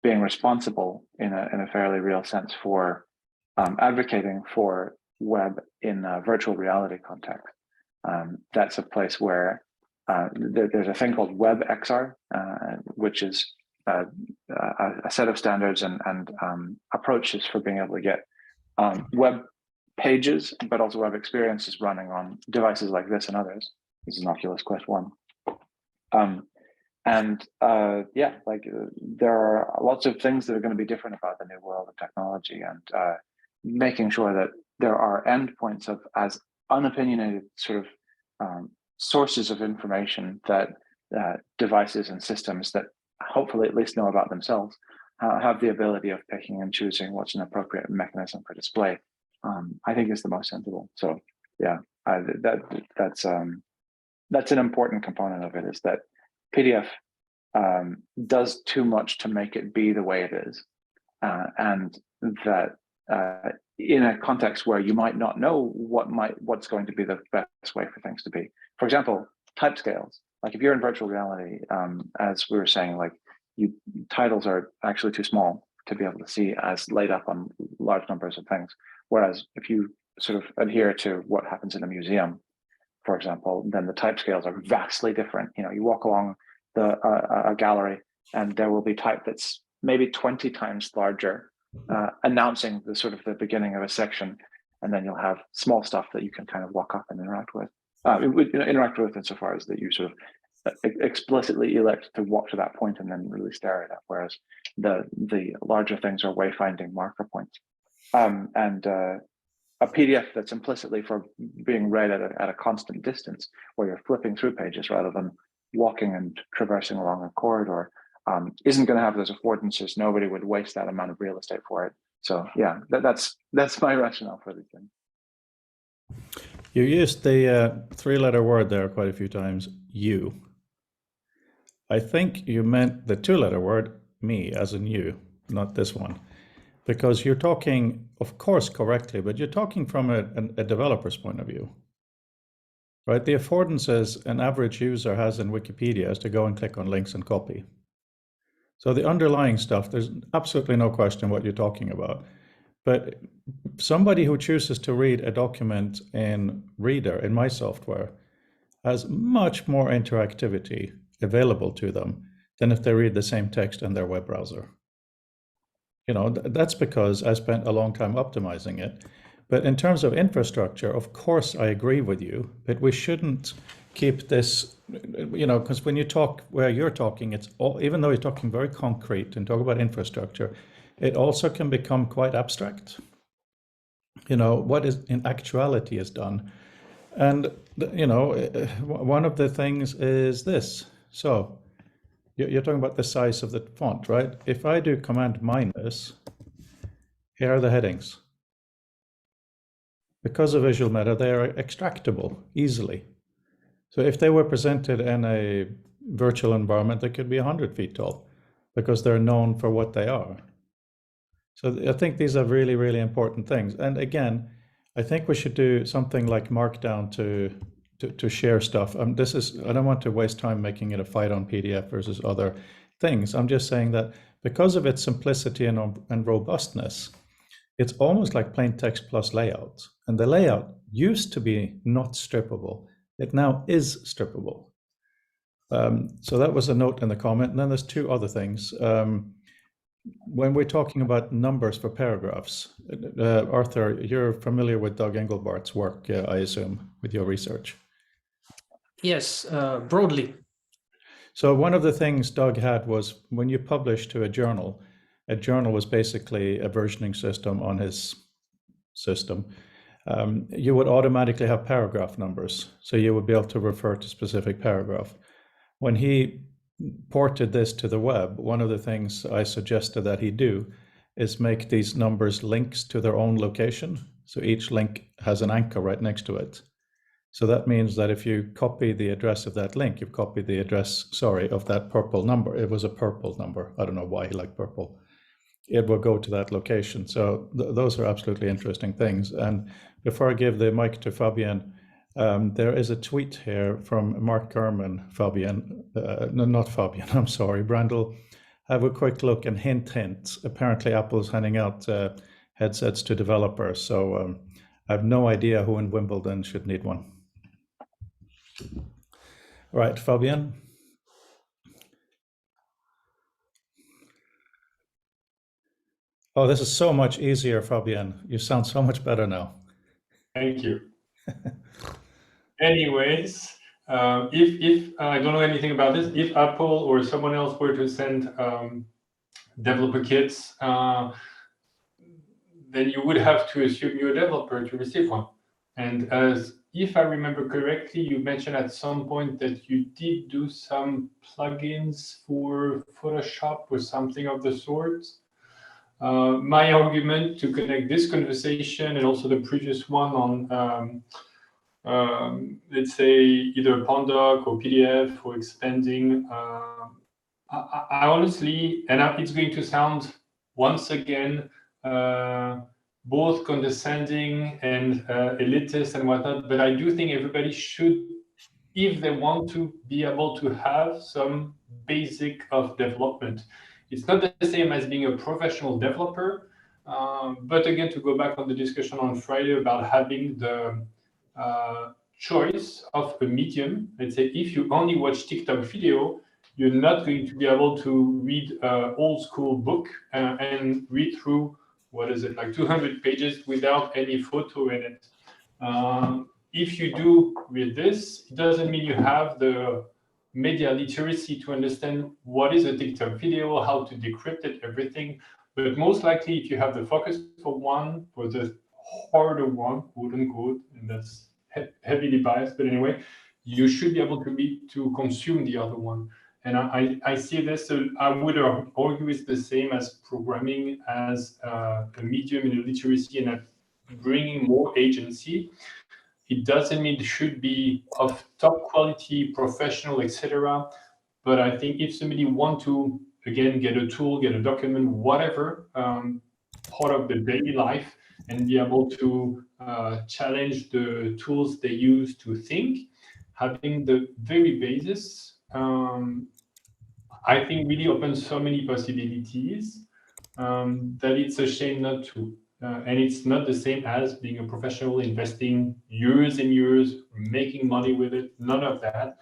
being responsible in a fairly real sense for advocating for web in a virtual reality context. That's a place where there's a thing called WebXR, which is a set of standards and approaches for being able to get web pages, but also web experiences running on devices like this and others. This is an Oculus Quest 1. Yeah, like there are lots of things that are going to be different about the new world of technology, and making sure that there are endpoints of as unopinionated sort of sources of information that devices and systems that hopefully at least know about themselves have the ability of picking and choosing what's an appropriate mechanism for display. I think is the most sensible. So yeah, that's an important component of it, is that PDF does too much to make it be the way it is, and that in a context where you might not know what's going to be the best way for things to be. For example, type scales. Like if you're in virtual reality, as we were saying, like titles are actually too small to be able to see as laid up on large numbers of things. Whereas if you sort of adhere to what happens in a museum, for example, then the type scales are vastly different. You walk along a gallery and there will be type that's maybe 20 times larger, announcing the beginning of a section, and then you'll have small stuff that you can kind of walk up and interact with. Interact with insofar as that you sort of explicitly elect to walk to that point and then really stare at it, whereas the larger things are wayfinding marker points. And a PDF that's implicitly for being read at a constant distance, where you're flipping through pages rather than walking and traversing along a corridor, isn't going to have those affordances. Nobody would waste that amount of real estate for it. So yeah, that's my rationale for these things. You used the three-letter word there quite a few times, you. I think you meant the two-letter word, me, as in you, not this one. Because you're talking, of course, correctly, but you're talking from a developer's point of view. Right? The affordances an average user has in Wikipedia is to go and click on links and copy. So the underlying stuff, there's absolutely no question what you're talking about. But somebody who chooses to read a document in Reader, in my software, has much more interactivity available to them than if they read the same text in their web browser. That's because I spent a long time optimizing it. But in terms of infrastructure, of course, I agree with you, but we shouldn't keep this, because when you talk where you're talking, it's all, even though you're talking very concrete and talk about infrastructure, it also can become quite abstract. What is in actuality is done. And, one of the things is this. So you're talking about the size of the font, right? If I do Command minus, here are the headings. Because of Visual Meta, they are extractable easily. So if they were presented in a virtual environment, they could be 100 feet tall because they're known for what they are. So I think these are really, really important things. And again, I think we should do something like Markdown to share stuff. I don't want to waste time making it a fight on PDF versus other things. I'm just saying that because of its simplicity and robustness, it's almost like plain text plus layout. And the layout used to be not strippable. It now is strippable. So that was a note in the comment. And then there's two other things. When we're talking about numbers for paragraphs, Arthur, you're familiar with Doug Engelbart's work, I assume, with your research. Yes, broadly. So one of the things Doug had was when you publish to a journal was basically a versioning system on his system. You would automatically have paragraph numbers, so you would be able to refer to specific paragraph. When he ported this to the web, one of the things I suggested that he do is make these numbers links to their own location. So each link has an anchor right next to it. So that means that if you copy the address of that link, you've copied the address, of that purple number. It was a purple number. I don't know why he liked purple. It will go to that location. So those are absolutely interesting things. And before I give the mic to Fabian, there is a tweet here from Mark Gurman, Fabian, no, not Fabian, I'm sorry, Brandel. Have a quick look and hint. Apparently Apple's handing out headsets to developers. So I have no idea who in Wimbledon should need one. Right, Fabian. Oh, this is so much easier, Fabian. You sound so much better now. Thank you. Anyways, if I don't know anything about this, if Apple or someone else were to send developer kits, then you would have to assume you're a developer to receive one. And as if I remember correctly, you mentioned at some point that you did do some plugins for Photoshop or something of the sort. My argument to connect this conversation and also the previous one on, let's say, either Pandoc or PDF or expanding, I honestly, and it's going to sound once again both condescending and elitist and whatnot, but I do think everybody should, if they want to, be able to have some basic of development. It's not the same as being a professional developer, but again, to go back on the discussion on Friday about having the choice of a medium. Let's say if you only watch TikTok video, you're not going to be able to read an old school book and read through, what is it, like 200 pages without any photo in it. If you do read this, it doesn't mean you have the media literacy to understand what is a TikTok video, how to decrypt it, everything. But most likely, if you have the focus for the harder one, quote unquote, and that's heavily biased, but anyway, you should be able to consume the other one. And I see this, I would argue it's the same as programming as a medium in literacy and bringing more agency. It doesn't mean it should be of top quality, professional, etc. But I think if somebody want to, again, get a tool, get a document, whatever, part of the daily life, and be able to challenge the tools they use to think, having the very basis, I think really opens so many possibilities that it's a shame not to. And it's not the same as being a professional, investing years and years, making money with it, none of that.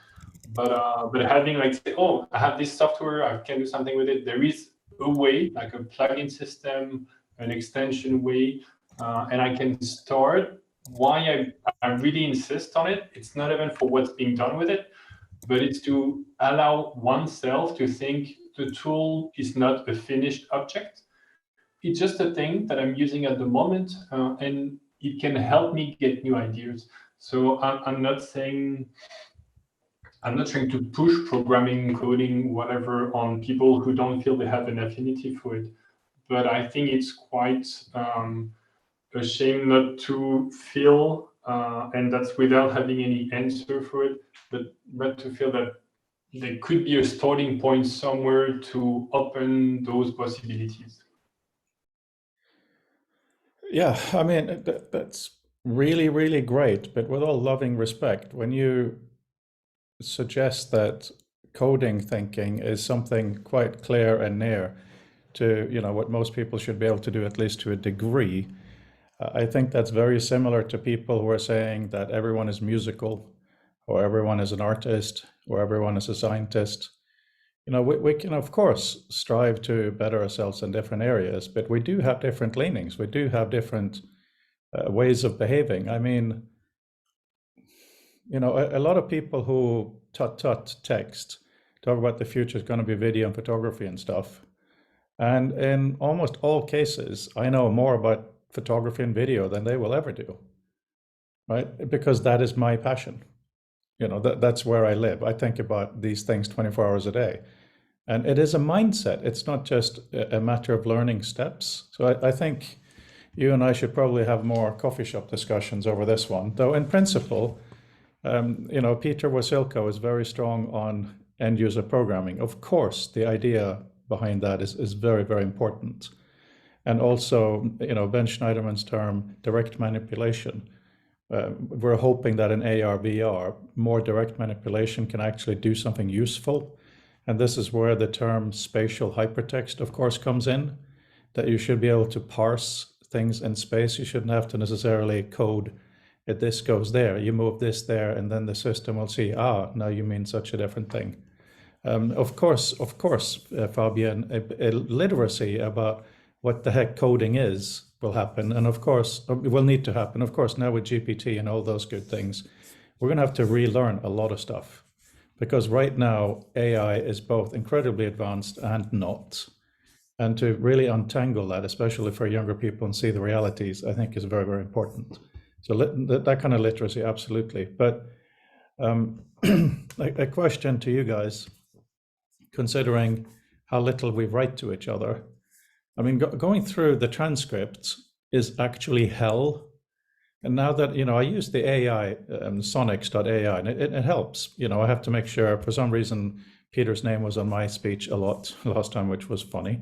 But having like, say, oh, I have this software, I can do something with it. There is a way, like a plugin system, an extension way, and I can start. Why I really insist on it, it's not even for what's being done with it, but it's to allow oneself to think the tool is not a finished object. It's just a thing that I'm using at the moment, and it can help me get new ideas. So I'm not saying, I'm not trying to push programming, coding, whatever on people who don't feel they have an affinity for it. But I think it's quite a shame not to feel, and that's without having any answer for it, but to feel that there could be a starting point somewhere to open those possibilities. Yeah, I mean, that's really, really great. But with all loving respect, when you suggest that coding thinking is something quite clear and near to, you know, what most people should be able to do, at least to a degree. I think that's very similar to people who are saying that everyone is musical, or everyone is an artist, or everyone is a scientist. You know, we can, of course, strive to better ourselves in different areas, but we do have different leanings. We do have different ways of behaving. I mean, you know, a lot of people who text talk about the future is going to be video and photography and stuff. And in almost all cases, I know more about photography and video than they will ever do, right? Because that is my passion. You know, that's where I live. I think about these things 24 hours a day. And it is a mindset. It's not just a matter of learning steps. So I think you and I should probably have more coffee shop discussions over this one. Though in principle, you know, Peter Wasilko is very strong on end user programming. Of course, the idea behind that is very, very important. And also, you know, Ben Schneiderman's term, direct manipulation. We're hoping that in AR, VR, more direct manipulation can actually do something useful. And this is where the term spatial hypertext, of course, comes in, that you should be able to parse things in space. You shouldn't have to necessarily code if this goes there, you move this there, and then the system will see, now you mean such a different thing. Of course, Fabian, a literacy about what the heck coding is will happen. And of course, it will need to happen. Of course, now with GPT and all those good things, we're going to have to relearn a lot of stuff. Because right now, AI is both incredibly advanced and not. And to really untangle that, especially for younger people, and see the realities, I think is very, very important. So that kind of literacy, absolutely. But a question to you guys, considering how little we write to each other. I mean, going through the transcripts is actually hell. And now that, you know, I use the AI, Sonics.ai, and it helps. You know, I have to make sure, for some reason, Peter's name was on my speech a lot last time, which was funny.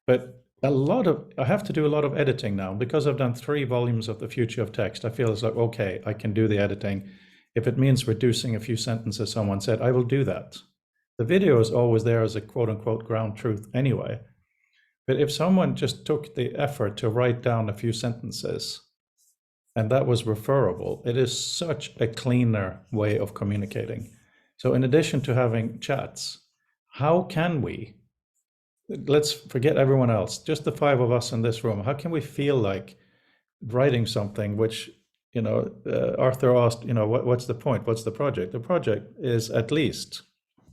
But I have to do a lot of editing now. Because I've done 3 volumes of The Future of Text, I feel it's like, okay, I can do the editing. If it means reducing a few sentences someone said, I will do that. The video is always there as a quote unquote ground truth anyway. But if someone just took the effort to write down a few sentences, and that was referable, it is such a cleaner way of communicating. So in addition to having chats, how can we, let's forget everyone else, just the 5 of us in this room, how can we feel like writing something which, you know, Arthur asked, you know, what's the point? What's the project? The project is at least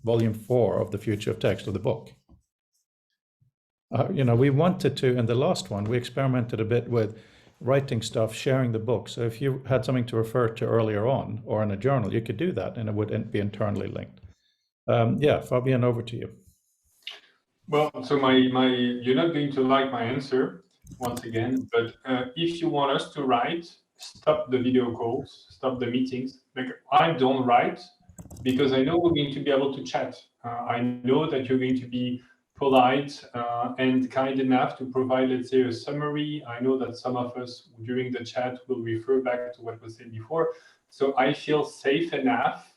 volume 4 of The Future of Text, of the book. You know, we wanted to, in the last one, we experimented a bit with writing stuff, sharing the book. So if you had something to refer to earlier on or in a journal, you could do that and it would be internally linked. Yeah, Fabian, over to you. Well, so you're not going to like my answer once again, but if you want us to write, stop the video calls, stop the meetings. Like, I don't write because I know we're going to be able to chat. I know that you're going to be polite and kind enough to provide, let's say, a summary. I know that some of us during the chat will refer back to what was said before. So I feel safe enough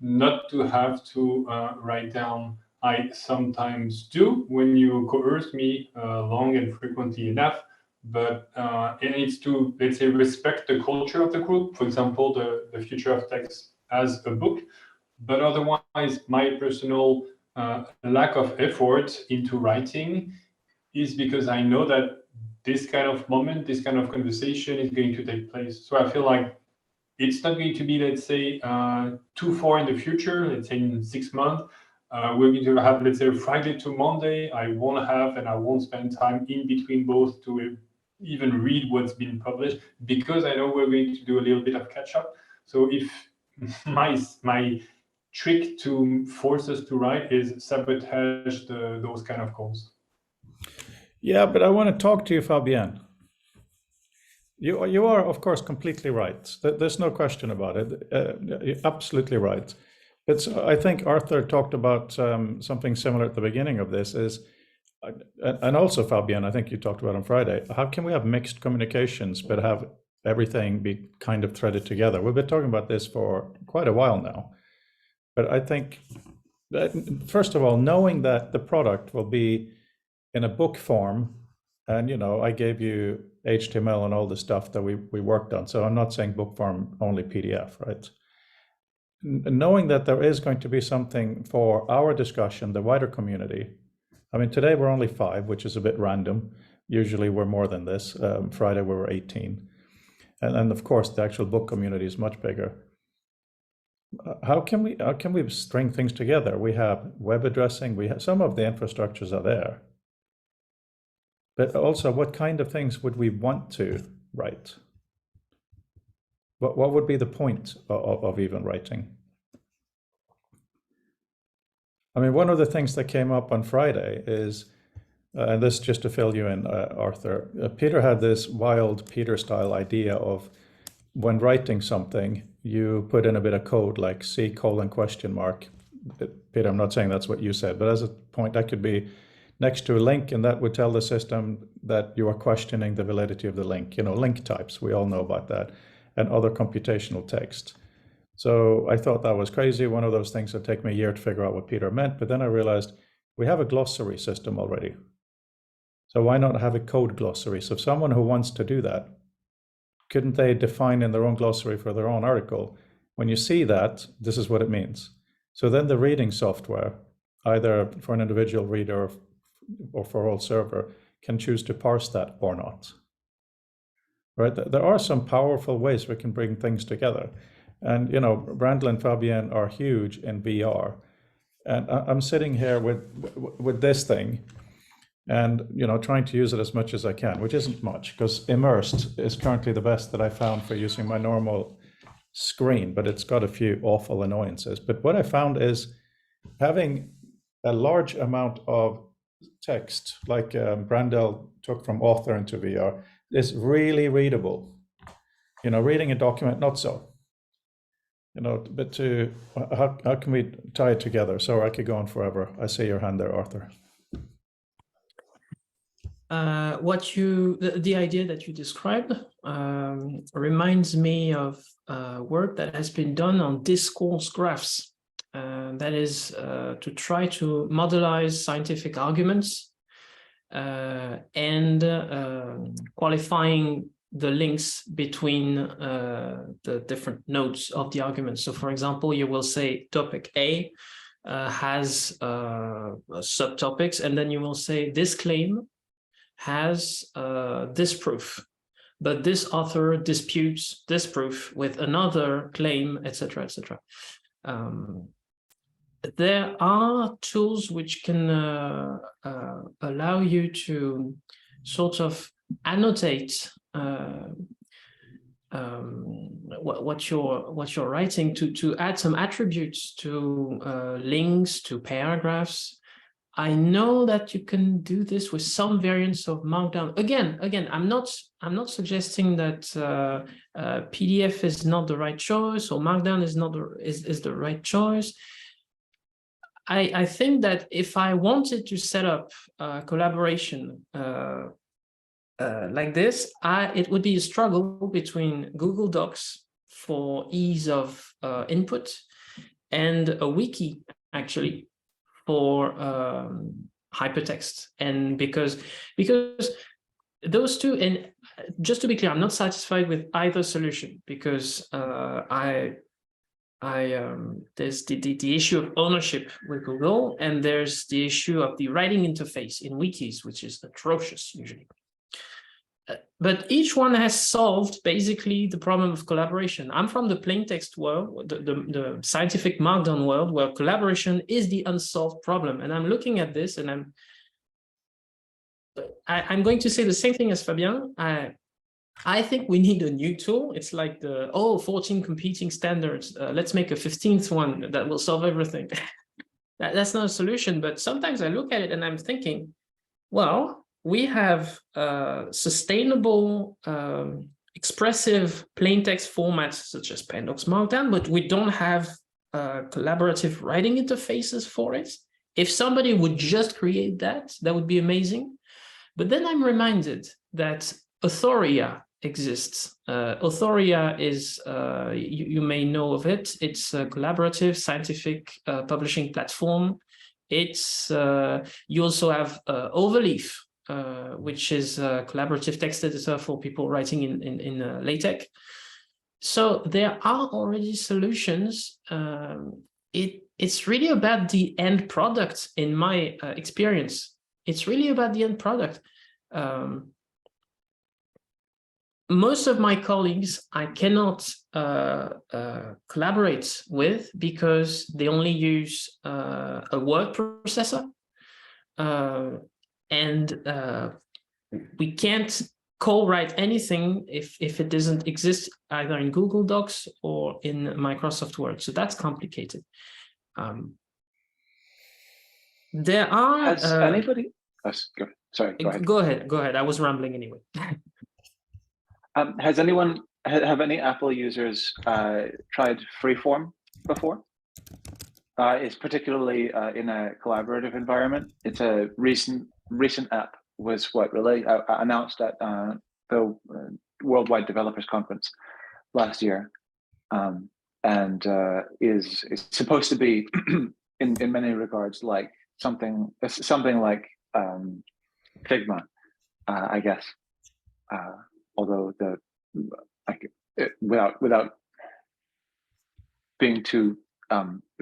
not to have to write down. I sometimes do when you coerce me long and frequently enough, but it needs to, let's say, respect the culture of the group. For example, the Future of Text as a book, but otherwise my personal lack of effort into writing is because I know that this kind of moment, this kind of conversation is going to take place. So I feel like it's not going to be, let's say, too far in the future, let's say in 6 months. We're going to have, let's say, Friday to Monday. I won't spend time in between both to even read what's been published, because I know we're going to do a little bit of catch up. So if my trick to force us to write is sabotage those kind of calls. Yeah, but I want to talk to you, Fabian. You are, of course, completely right. There's no question about it. You're absolutely right. I think Arthur talked about something similar at the beginning of this, and also Fabian, I think you talked about on Friday, how can we have mixed communications but have everything be kind of threaded together? We've been talking about this for quite a while now. But I think that, first of all, knowing that the product will be in a book form, and I gave you HTML and all the stuff that we worked on. So I'm not saying book form, only PDF, right? Knowing that there is going to be something for our discussion, the wider community. I mean, today we're only 5, which is a bit random. Usually we're more than this. Friday we were 18. And of course, the actual book community is much bigger. How can we string things together? We have web addressing, we have some of the infrastructures are there. But also, what kind of things would we want to write? What would be the point of even writing? I mean, one of the things that came up on Friday is, and this just to fill you in, Arthur, Peter had this wild Peter-style idea of when writing something, you put in a bit of code like C:*. Peter, I'm not saying that's what you said, but as a point, that could be next to a link, and that would tell the system that you are questioning the validity of the link. Link types, we all know about that, and other computational text. So I thought that was crazy. One of those things that take me a year to figure out what Peter meant, but then I realized we have a glossary system already. So why not have a code glossary? So if someone who wants to do that, couldn't they define in their own glossary for their own article, when you see that, this is what it means. So then the reading software, either for an individual reader or for a whole server, can choose to parse that or not. Right? There are some powerful ways we can bring things together. And, Brandl and Fabien are huge in VR. And I'm sitting here with this thing and, trying to use it as much as I can, which isn't much, because Immersed is currently the best that I found for using my normal screen, but it's got a few awful annoyances. But what I found is having a large amount of text, like Brandl took from author into VR, is really readable. Reading a document, not so. But how can we tie it together? So I could go on forever. I see your hand there, Arthur. The idea that you described reminds me of work that has been done on discourse graphs. That is to try to modelize scientific arguments and qualifying the links between the different nodes of the argument. So for example, you will say topic A has subtopics, and then you will say this claim has this proof, but this author disputes this proof with another claim, etc., etc. There are tools which can allow you to sort of annotate what you're writing, to add some attributes to links, to paragraphs. I know that you can do this with some variants of Markdown. Again, I'm not suggesting that PDF is not the right choice or Markdown is the right choice. I think that if I wanted to set up collaboration like this, it would be a struggle between Google Docs for ease of input and a wiki, actually, for hypertext. And because those two, and just to be clear, I'm not satisfied with either solution, because there's the issue of ownership with Google, and there's the issue of the writing interface in wikis, which is atrocious usually. But each one has solved basically the problem of collaboration. I'm from the plain text world, the scientific Markdown world, where collaboration is the unsolved problem. And I'm looking at this, and I'm going to say the same thing as Fabien. I think we need a new tool. It's like 14 competing standards. Let's make a 15th one that will solve everything. That's not a solution. But sometimes I look at it and I'm thinking, well, we have sustainable, expressive plain text formats such as Pandox Markdown, but we don't have collaborative writing interfaces for it. If somebody would just create that, that would be amazing. But then I'm reminded that Authoria exists. Authoria is, you may know of it. It's a collaborative scientific publishing platform It's you also have Overleaf, which is a collaborative text editor for people writing in LaTeX. So there are already solutions. It's really about the end product, in my experience. It's really about the end product. Most of my colleagues I cannot collaborate with because they only use a word processor, and we can't co-write anything if it doesn't exist either in Google Docs or in Microsoft Word. So that's complicated. There are Has anybody? Oh, sorry, go ahead. Go ahead. I was rambling anyway. Has anyone, have any Apple users tried Freeform before? It's particularly in a collaborative environment. It's a recent app, was what really announced at the Worldwide Developers Conference last year, and is supposed to be in many regards like something like Figma, I guess. Although without being too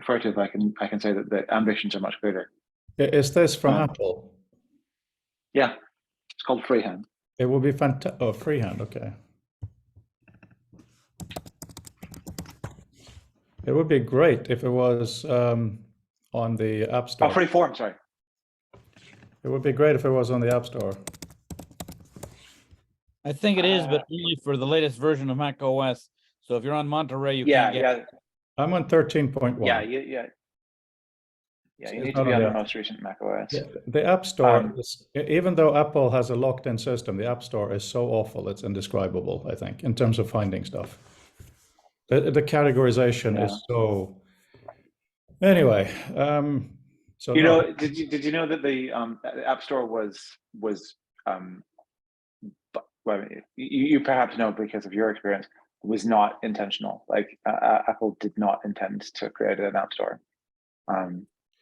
furtive, I can say that the ambitions are much greater. Is this from Apple? Yeah, it's called Freehand. It would be fantastic. Oh, Freehand, okay. It would be great if it was on the App Store. Oh, Freeform, sorry. It would be great if it was on the App Store. I think it is, but only for the latest version of Mac OS. So if you're on Monterey, you can't get it. I'm on 13.1. Yeah, you need to be on the most recent Mac OS. Yeah, the App Store, even though Apple has a locked-in system, the App Store is so awful, it's indescribable, I think, in terms of finding stuff. The categorization is so... Anyway, so... Did you know that the App Store was well, you perhaps know because of your experience, was not intentional. Like Apple did not intend to create an App Store.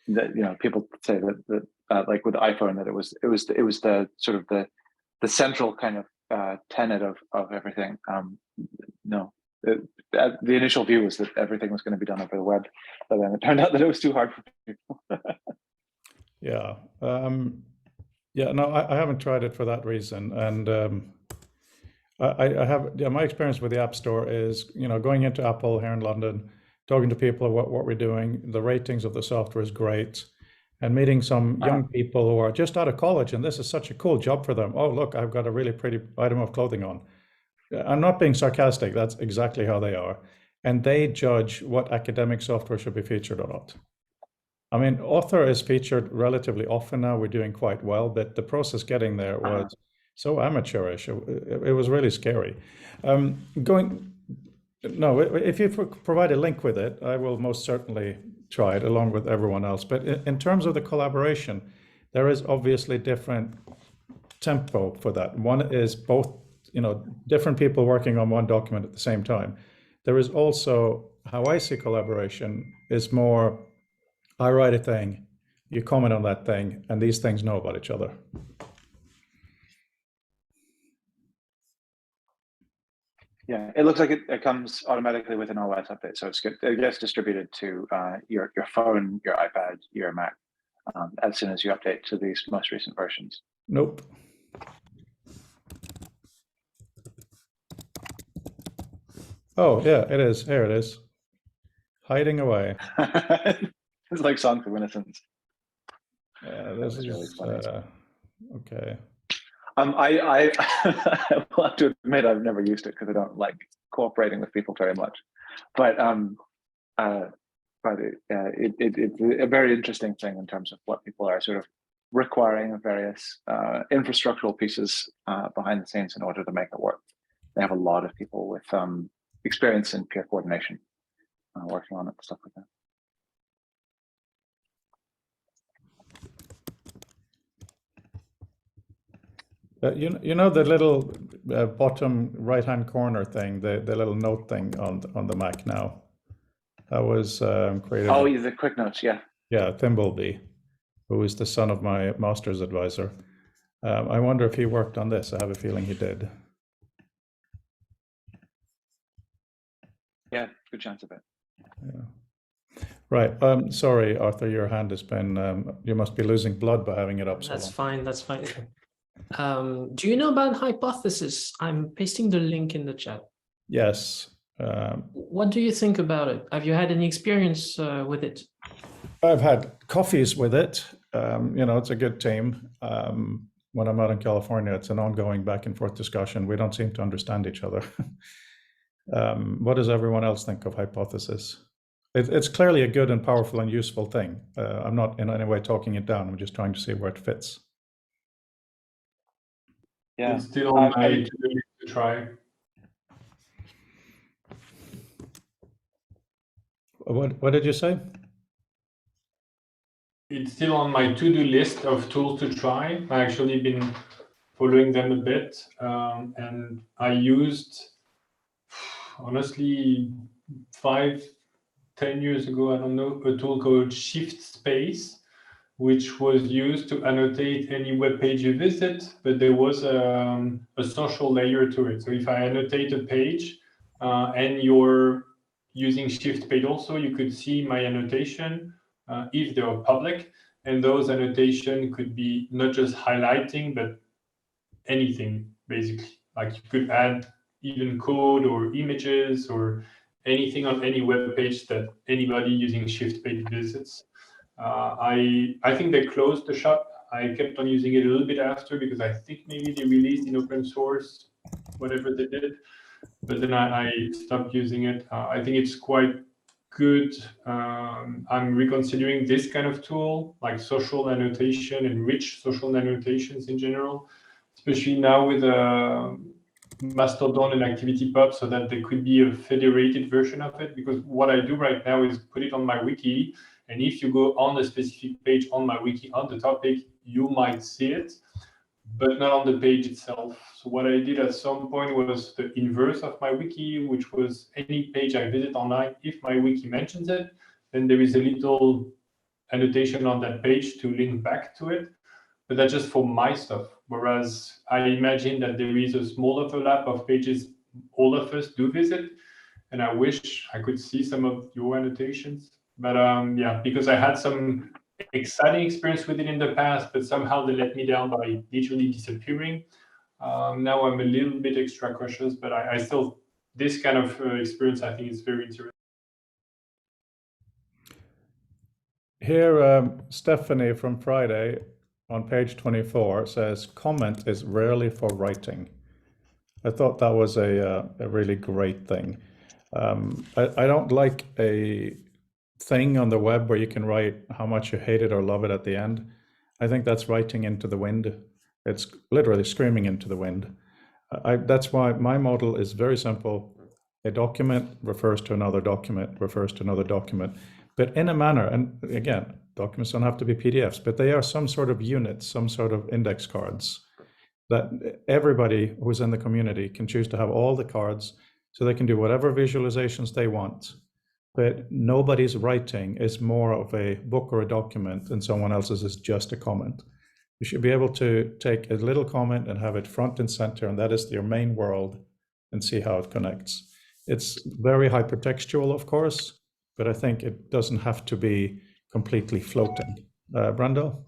That people say that like with the iPhone, that it was the sort of the central kind of tenet of everything. No, the initial view was that everything was going to be done over the web, but then it turned out that it was too hard for people. Yeah. No, I haven't tried it for that reason, and I have. Yeah, my experience with the App Store is, going into Apple here in London, talking to people about what we're doing. The ratings of the software is great, and meeting some young people who are just out of college, and this is such a cool job for them. Oh, look, I've got a really pretty item of clothing on. I'm not being sarcastic. That's exactly how they are, and they judge what academic software should be featured or not. I mean, Author is featured relatively often now. We're doing quite well, but the process getting there was so amateurish. It was really scary. If you provide a link with it, I will most certainly try it along with everyone else. But in terms of the collaboration, there is obviously different tempo for that. One is both, different people working on one document at the same time. There is also, how I see collaboration is more, I write a thing, you comment on that thing, and these things know about each other. Yeah, it looks like it comes automatically with an OS update, so it's good. It gets distributed to your phone, your iPad, your Mac as soon as you update to these most recent versions. Nope. Oh yeah, it is. Here it is, hiding away. It's like Song of Innocence. Yeah, this is really funny. Okay. I will have to admit I've never used it because I don't like cooperating with people very much, but it's a very interesting thing in terms of what people are sort of requiring of various infrastructural pieces behind the scenes in order to make it work. They have a lot of people with experience in peer coordination working on it, stuff like that. You know the little bottom right-hand corner thing, the little note thing on the Mac now. That was created. Oh, the quick notes, yeah. Yeah, Thimblebee. who is the son of my master's advisor. I wonder if he worked on this. I have a feeling he did. Yeah, good chance of it. Yeah. Right. Sorry, Arthur, your hand has been, you must be losing blood by having it up so That's long. fine. That's fine. Do you know about Hypothesis? I'm pasting the link in the chat. Yes. What do you think about it? Have you had any experience with it? I've had coffees with it. It's a good team. When I'm out in California, it's an ongoing back and forth discussion. We don't seem to understand each other. What does everyone else think of Hypothesis? It's clearly a good and powerful and useful thing. I'm not in any way talking it down. I'm just trying to see where it fits. Yeah. It's still on my to-do list to try. What did you say? It's still on my to-do list of tools to try. I actually been following them a bit, and I used, honestly, 5-10 years ago, I don't know, a tool called Shift Space, which was used to annotate any web page you visit, but there was a social layer to it. So if I annotate a page and you're using Shift Page also, you could see my annotation if they are public. And those annotation could be not just highlighting, but anything, basically. Like you could add even code or images or anything on any web page that anybody using Shift Page visits. I think they closed the shop. I kept on using it a little bit after because I think maybe they released in open source, whatever they did. But then I stopped using it. I think it's quite good. I'm reconsidering this kind of tool, like social annotation and rich social annotations in general, especially now with Mastodon and ActivityPub, so that there could be a federated version of it. Because what I do right now is put it on my wiki, and if you go on a specific page on my wiki on the topic, you might see it, but not on the page itself. So what I did at some point was the inverse of my wiki, which was any page I visit online, if my wiki mentions it, then there is a little annotation on that page to link back to it. But that's just for my stuff. Whereas I imagine that there is a small overlap of pages all of us do visit. And I wish I could see some of your annotations. But yeah, because I had some exciting experience with it in the past, but somehow they let me down by literally disappearing. Now I'm a little bit extra cautious, but I still, this kind of experience, I think is very interesting. Here, Stephanie from Friday on page 24 says, comment is rarely for writing. I thought that was a really great thing. I don't like a thing on the web where you can write how much you hate it or love it at the end. I think that's writing into the wind. It's literally screaming into the wind. That's why my model is very simple. A document refers to another document, refers to another document, but in a manner, and again, documents don't have to be PDFs, but they are some sort of units, some sort of index cards that everybody who's in the community can choose to have all the cards so they can do whatever visualizations they want. But nobody's writing is more of a book or a document and someone else's is just a comment. You should be able to take a little comment and have it front and center, and that is your main world, and see how it connects. It's very hypertextual, of course, but I think it doesn't have to be completely floating. Brando?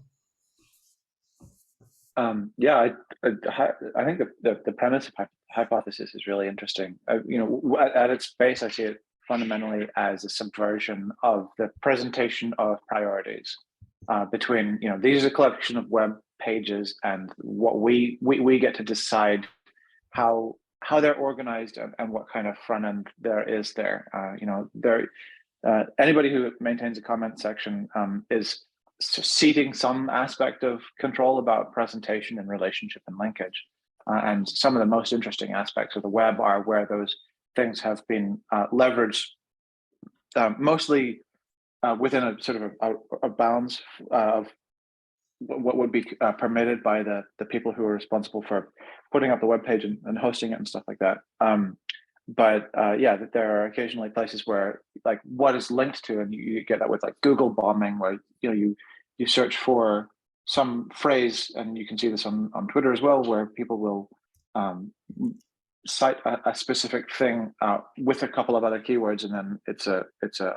Yeah, I think the premise of Hypothesis is really interesting. At its base, I see it fundamentally as a subversion of the presentation of priorities between, these are a collection of web pages, and what we get to decide how they're organized and what kind of front end there is there. Anybody who maintains a comment section is ceding some aspect of control about presentation and relationship and linkage. And some of the most interesting aspects of the web are where those things have been leveraged mostly within a sort of a bounds of what would be permitted by the people who are responsible for putting up the web page and hosting it and stuff like that. But yeah, that there are occasionally places where like what is linked to, and you get that with like Google bombing, where you you search for some phrase, and you can see this on Twitter as well, where people will cite a specific thing with a couple of other keywords, and then it's a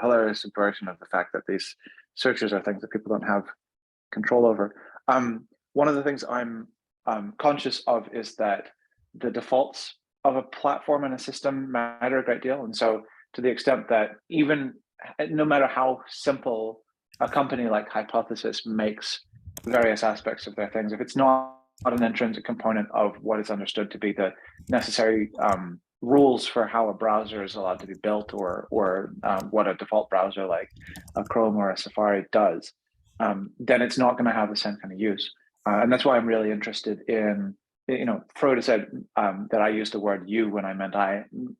hilarious version of the fact that these searches are things that people don't have control over. One of the things I'm conscious of is that the defaults of a platform and a system matter a great deal, and so to the extent that even no matter how simple a company like Hypothesis makes various aspects of their things, if it's not an intrinsic component of what is understood to be the necessary rules for how a browser is allowed to be built, or what a default browser like a Chrome or a Safari does, then it's not going to have the same kind of use. And that's why I'm really interested in, Frode said that I used the word you when I meant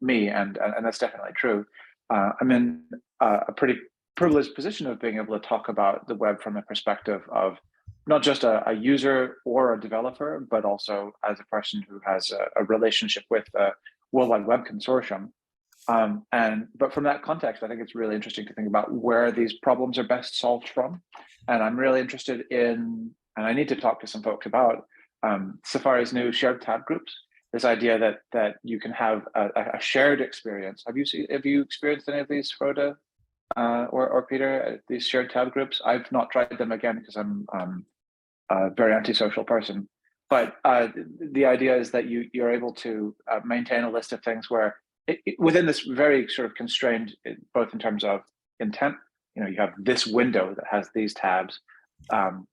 me, and that's definitely true. I'm in a pretty privileged position of being able to talk about the web from the perspective of not just a user or a developer, but also as a person who has a relationship with the World Wide Web Consortium. But from that context, I think it's really interesting to think about where these problems are best solved from. And I'm really interested in, and I need to talk to some folks about Safari's new shared tab groups. This idea that you can have a shared experience. Have you experienced any of these, Frode or Peter? These shared tab groups? I've not tried them again because I'm a very antisocial person. But the idea is that you're able to maintain a list of things where within this very sort of constrained, both in terms of intent, you have this window that has these tabs, and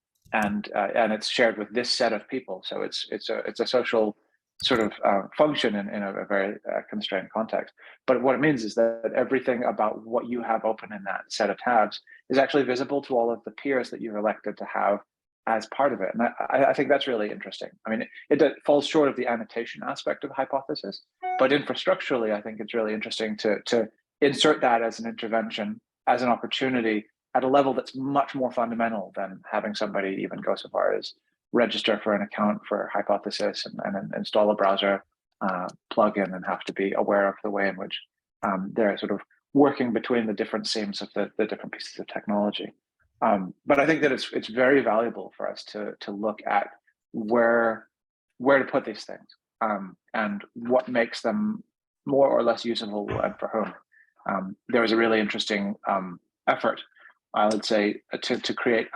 it's shared with this set of people. So it's a social sort of function in a very constrained context. But what it means is that everything about what you have open in that set of tabs is actually visible to all of the peers that you've elected to have as part of it. And I think that's really interesting. I mean, it falls short of the annotation aspect of Hypothesis, but infrastructurally, I think it's really interesting to insert that as an intervention, as an opportunity at a level that's much more fundamental than having somebody even go so far as register for an account for Hypothesis and install a browser plugin and have to be aware of the way in which they're sort of working between the different seams of the different pieces of technology. But I think that it's very valuable for us to look at where to put these things and what makes them more or less usable and for whom. There was a really interesting effort, I would say, to create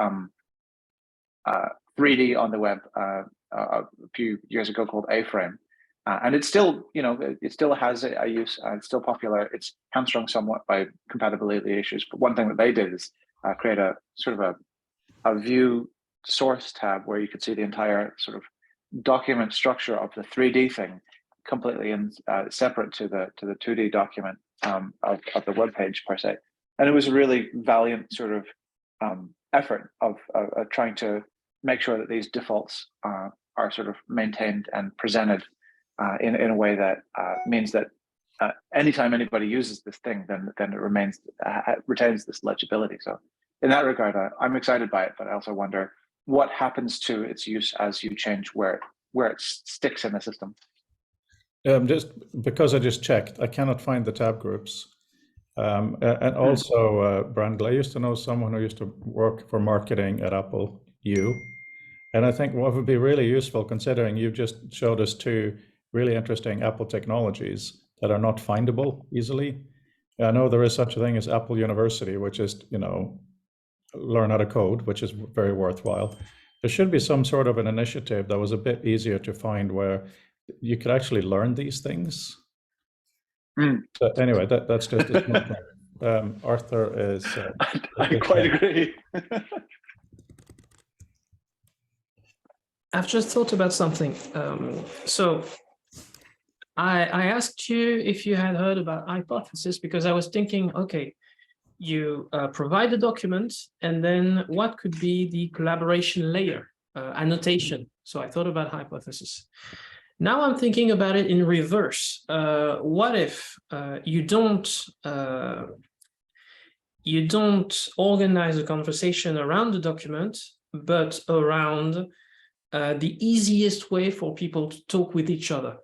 3D on the web a few years ago called A-Frame. And it's still, it still has a use. It's still popular. It's hamstrung somewhat by compatibility issues. But one thing that they did is create a sort of a view source tab where you could see the entire sort of document structure of the 3D thing completely separate to the 2D document of the web page per se. And it was a really valiant sort of effort of trying to make sure that these defaults are sort of maintained and presented in a way that means that anytime anybody uses this thing, then it retains this legibility. So in that regard, I'm excited by it, but I also wonder what happens to its use as you change where it sticks in the system. Just because I just checked, I cannot find the tab groups. And also, Brandl, I used to know someone who used to work for marketing at Apple, and I think what would be really useful, considering you just showed us two really interesting Apple technologies that are not findable easily. I know there is such a thing as Apple University, which is, learn how to code, which is very worthwhile. There should be some sort of an initiative that was a bit easier to find where you could actually learn these things. So anyway, that's just a small thing. Arthur is... I quite agree. I've just thought about something. So I asked you if you had heard about Hypothesis because I was thinking, okay, you provide a document, and then what could be the collaboration layer, annotation. So I thought about Hypothesis. Now I'm thinking about it in reverse. What if you don't organize a conversation around the document, but around the easiest way for people to talk with each other?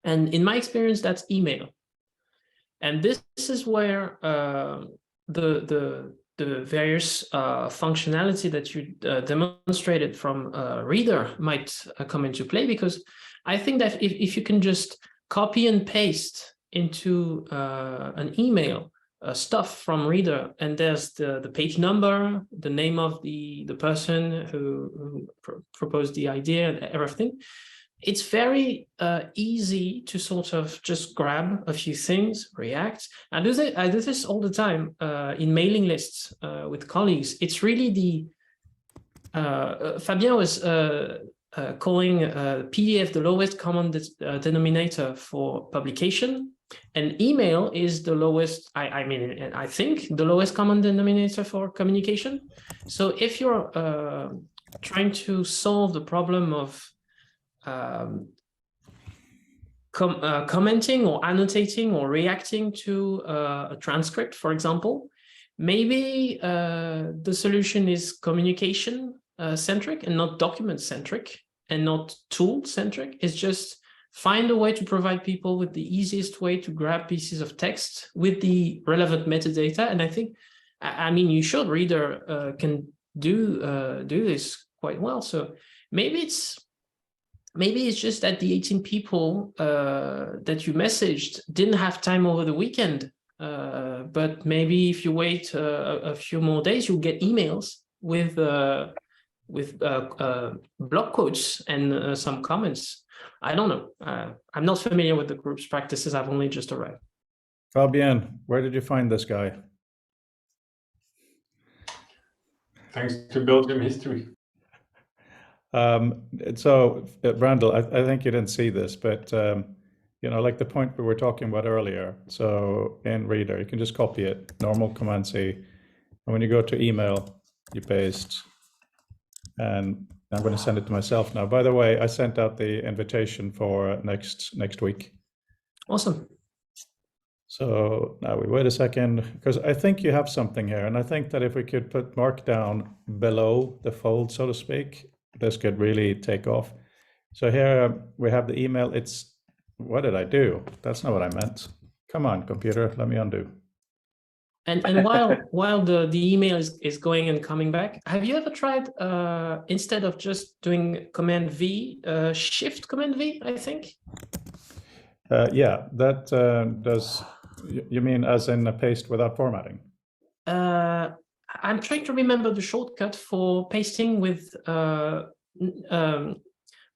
And in my experience, that's email. And this is where the the various functionality that you demonstrated from Reader might come into play, because I think that if you can just copy and paste into an email stuff from Reader, and there's the page number, the name of the person who proposed the idea and everything, it's very easy to sort of just grab a few things, react. I do this all the time in mailing lists with colleagues. It's really the Fabien was calling PDF the lowest common denominator for publication, and email is the lowest. I think the lowest common denominator for communication. So if you're trying to solve the problem of commenting or annotating or reacting to a transcript, for example, maybe the solution is communication centric and not document centric and not tool centric. It's just find a way to provide people with the easiest way to grab pieces of text with the relevant metadata. And I think, I mean, you should Reader can do this quite well. So maybe it's just that the 18 people that you messaged didn't have time over the weekend. But maybe if you wait a few more days, you'll get emails with block quotes and some comments. I don't know. I'm not familiar with the group's practices. I've only just arrived. Fabien, where did you find this guy? Thanks to Belgium history. Randall, I think you didn't see this, but like the point we were talking about earlier. So in Reader, you can just copy it, normal Command C, and when you go to email, you paste. And I'm going to send it to myself now. By the way, I sent out the invitation for next week. Awesome. So now we wait a second, because I think you have something here, and I think that if we could put Markdown below the fold, so to speak, this could really take off. So here we have the email. What did I do? That's not what I meant. Come on, computer, let me undo. And while the email is going and coming back, have you ever tried instead of just doing Command V, Shift Command V, I think? Yeah, that does. You mean as in a paste without formatting? I'm trying to remember the shortcut for pasting with a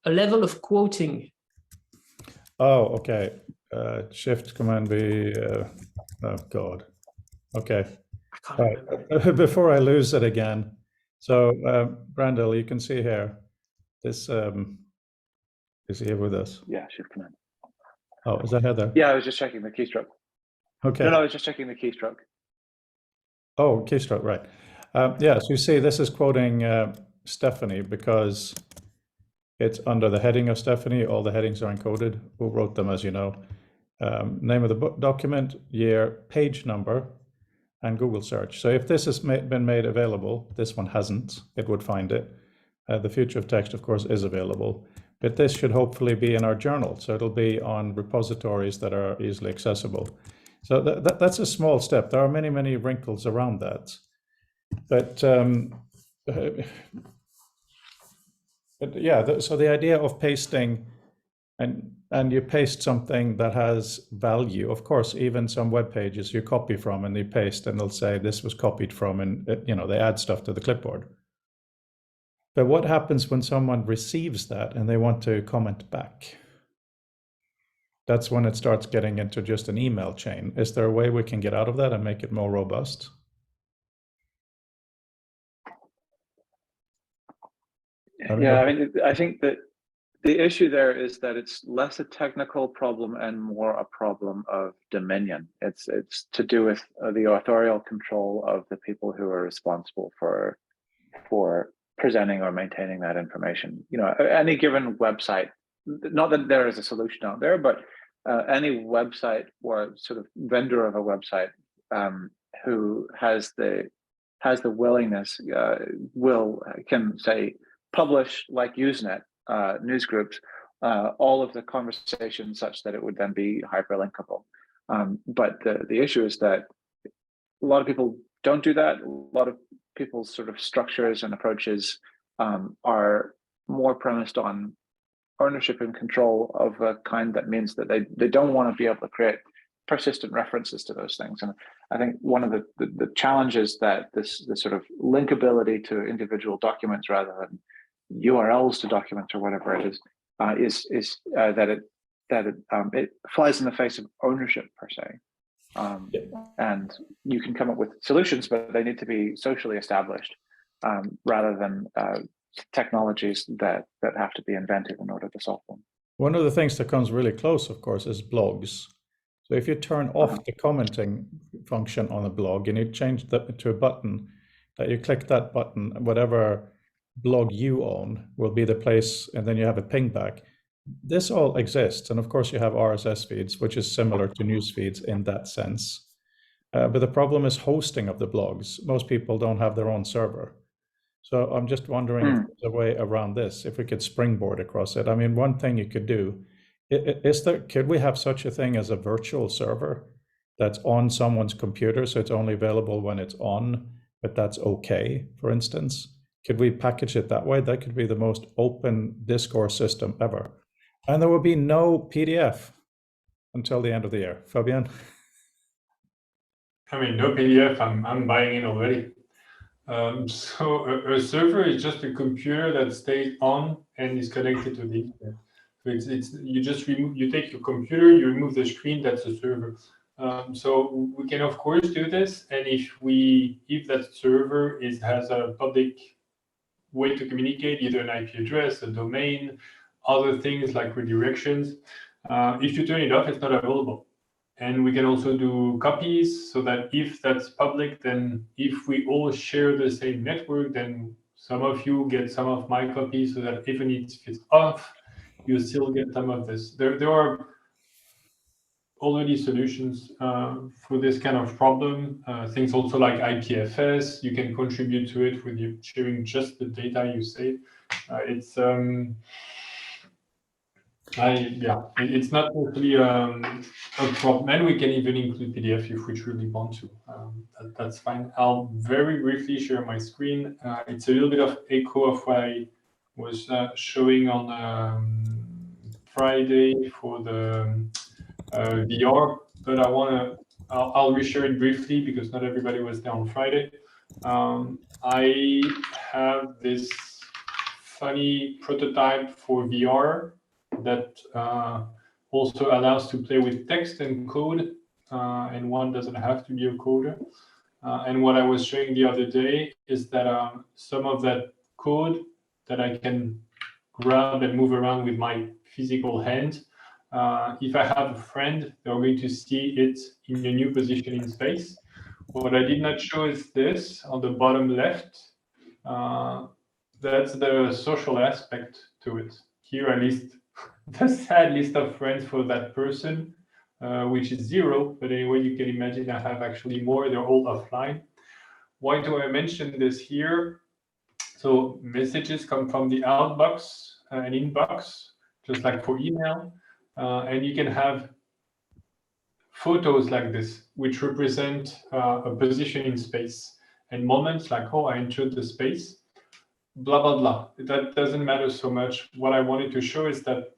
level of quoting. Oh, okay. Shift Command V. Oh God. Okay. I can't remember. Before I lose it again. So, Randall, you can see here. This is here with us. Yeah, Shift Command. Oh, is that Heather? Yeah, I was just checking the keystroke. Okay. No, I was just checking the keystroke. Oh, keystroke, right. Yeah, so you see this is quoting Stephanie because it's under the heading of Stephanie. All the headings are encoded. Who wrote them, as you know. Name of the book, document, year, page number, and Google search. So if this has been made available, this one hasn't, it would find it. The future of text, of course, is available. But this should hopefully be in our journal. So it'll be on repositories that are easily accessible. So that's a small step. There are many, many wrinkles around that. But yeah, so the idea of pasting, and you paste something that has value. Of course, even some web pages you copy from and you paste, and they'll say this was copied from, and they add stuff to the clipboard. But what happens when someone receives that and they want to comment back? That's when it starts getting into just an email chain. Is there a way we can get out of that and make it more robust? Yeah, I mean, I think that the issue there is that it's less a technical problem and more a problem of dominion. It's to do with the authorial control of the people who are responsible for presenting or maintaining that information. Any given website, not that there is a solution out there, but any website or sort of vendor of a website who has the willingness can say publish, like Usenet news groups, all of the conversations such that it would then be hyperlinkable. But the issue is that a lot of people don't do that. A lot of people's sort of structures and approaches are more premised on ownership and control of a kind that means that they don't want to be able to create persistent references to those things. And I think one of the challenges that this sort of linkability to individual documents rather than URLs to documents or whatever it is that it flies in the face of ownership per se. And you can come up with solutions, but they need to be socially established rather than technologies that have to be invented in order to solve them. One of the things that comes really close, of course, is blogs. So if you turn off the commenting function on a blog and you change that to a button, that you click that button, whatever blog you own will be the place, and then you have a ping back. This all exists, and of course you have RSS feeds, which is similar to news feeds in that sense. But the problem is hosting of the blogs. Most people don't have their own server. So I'm just wondering if there's a way around this, if we could springboard across it. I mean, one thing you could do, could we have such a thing as a virtual server that's on someone's computer, so it's only available when it's on, but that's okay, for instance? Could we package it that way? That could be the most open discourse system ever. And there will be no PDF until the end of the year. Fabian? I mean, no PDF, I'm buying in already. So a server is just a computer that stays on and is connected to the internet. So it's you just you take your computer, you remove the screen, that's a server. So we can of course do this, and if that server has a public way to communicate, either an IP address, a domain, other things like redirections, if you turn it off, it's not available. And we can also do copies, so that if that's public, then if we all share the same network, then some of you get some of my copies, so that even if it's off, you still get some of this. There are already solutions for this kind of problem. Things also like IPFS, you can contribute to it with you sharing just the data you save. It's not totally a problem, and we can even include PDF if we truly want to. That's fine. I'll very briefly share my screen. It's a little bit of echo of what I was showing on Friday for the VR, but I'll reshare it briefly because not everybody was there on Friday. I have this funny prototype for VR that also allows to play with text and code, and one doesn't have to be a coder. And what I was showing the other day is that some of that code that I can grab and move around with my physical hand, if I have a friend, they're going to see it in a new position in space. What I did not show is this on the bottom left. That's the social aspect to it. Here I list the sad list of friends for that person, which is 0. But anyway, you can imagine I have actually more. They're all offline. Why do I mention this here? So messages come from the outbox and inbox, just like for email. And you can have photos like this, which represent a position in space, and moments like, oh, I entered the space, blah, blah, blah. That doesn't matter so much. What I wanted to show is that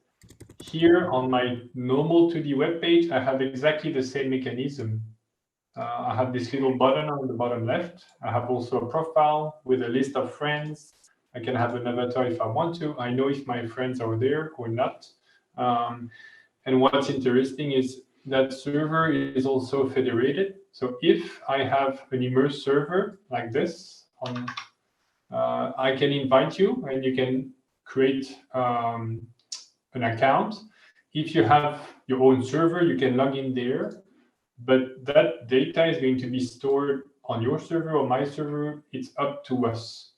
here on my normal 2D web page, I have exactly the same mechanism. I have this little button on the bottom left. I have also a profile with a list of friends. I can have an avatar if I want to. I know if my friends are there or not. And what's interesting is that server is also federated. So if I have an immersed server like this, I can invite you and you can create an account. If you have your own server, you can log in there, but that data is going to be stored on your server or my server. It's up to us.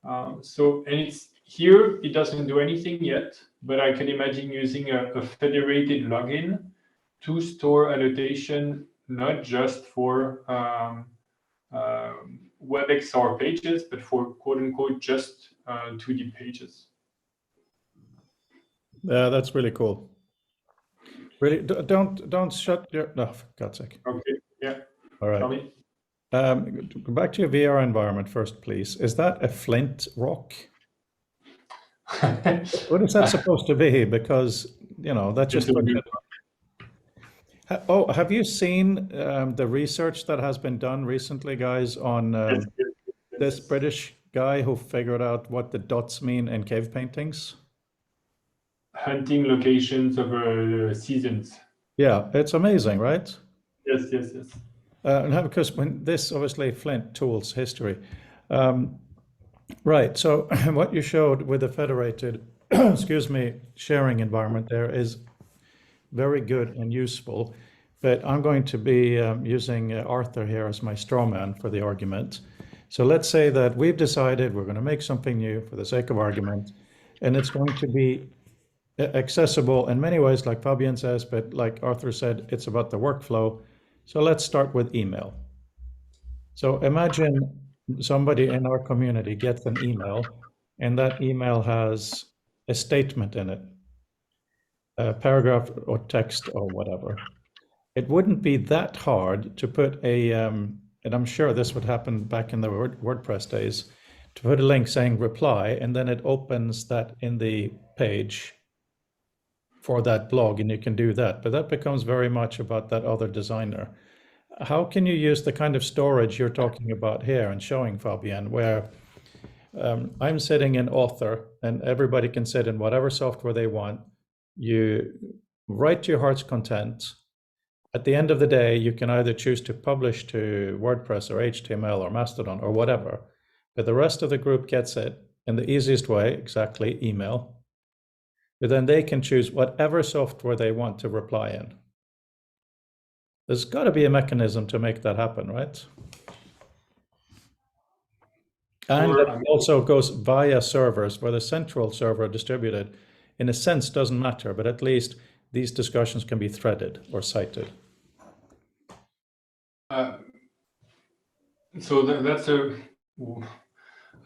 And it's here, it doesn't do anything yet, but I can imagine using a federated login to store annotation, not just for WebXR pages, but for quote unquote just 2D pages. Yeah, that's really cool. Really, don't shut your. No, for God's sake. Okay, yeah. All right. Tell me. Go back to your VR environment first, please. Is that a flint rock? What is that supposed to be? Because, you know, that just... Oh, have you seen the research that has been done recently, guys, on this British guy who figured out what the dots mean in cave paintings? Hunting locations over seasons. Yeah, it's amazing, right? Yes, yes, yes. No, because when this obviously Flint tools history. Right, so what you showed with the federated, excuse me, sharing environment there is very good and useful, but I'm going to be using Arthur here as my straw man for the argument. So let's say that we've decided we're going to make something new for the sake of argument, and it's going to be accessible in many ways, like Fabian says, but like Arthur said, it's about the workflow. So let's start with email. So imagine somebody in our community gets an email, and that email has a statement in it, a paragraph or text or whatever. It wouldn't be that hard to put a, and I'm sure this would happen back in the WordPress days, to put a link saying reply, and then it opens that in the page for that blog, and you can do that. But that becomes very much about that other designer. How can you use the kind of storage you're talking about here and showing, Fabian, where I'm sitting in Author and everybody can sit in whatever software they want. You write to your heart's content. At the end of the day, you can either choose to publish to WordPress or HTML or Mastodon or whatever, but the rest of the group gets it in the easiest way, exactly, email. But then they can choose whatever software they want to reply in. There's got to be a mechanism to make that happen, right? And it also goes via servers, where the central server distributed, in a sense, doesn't matter, but at least these discussions can be threaded or cited. So that's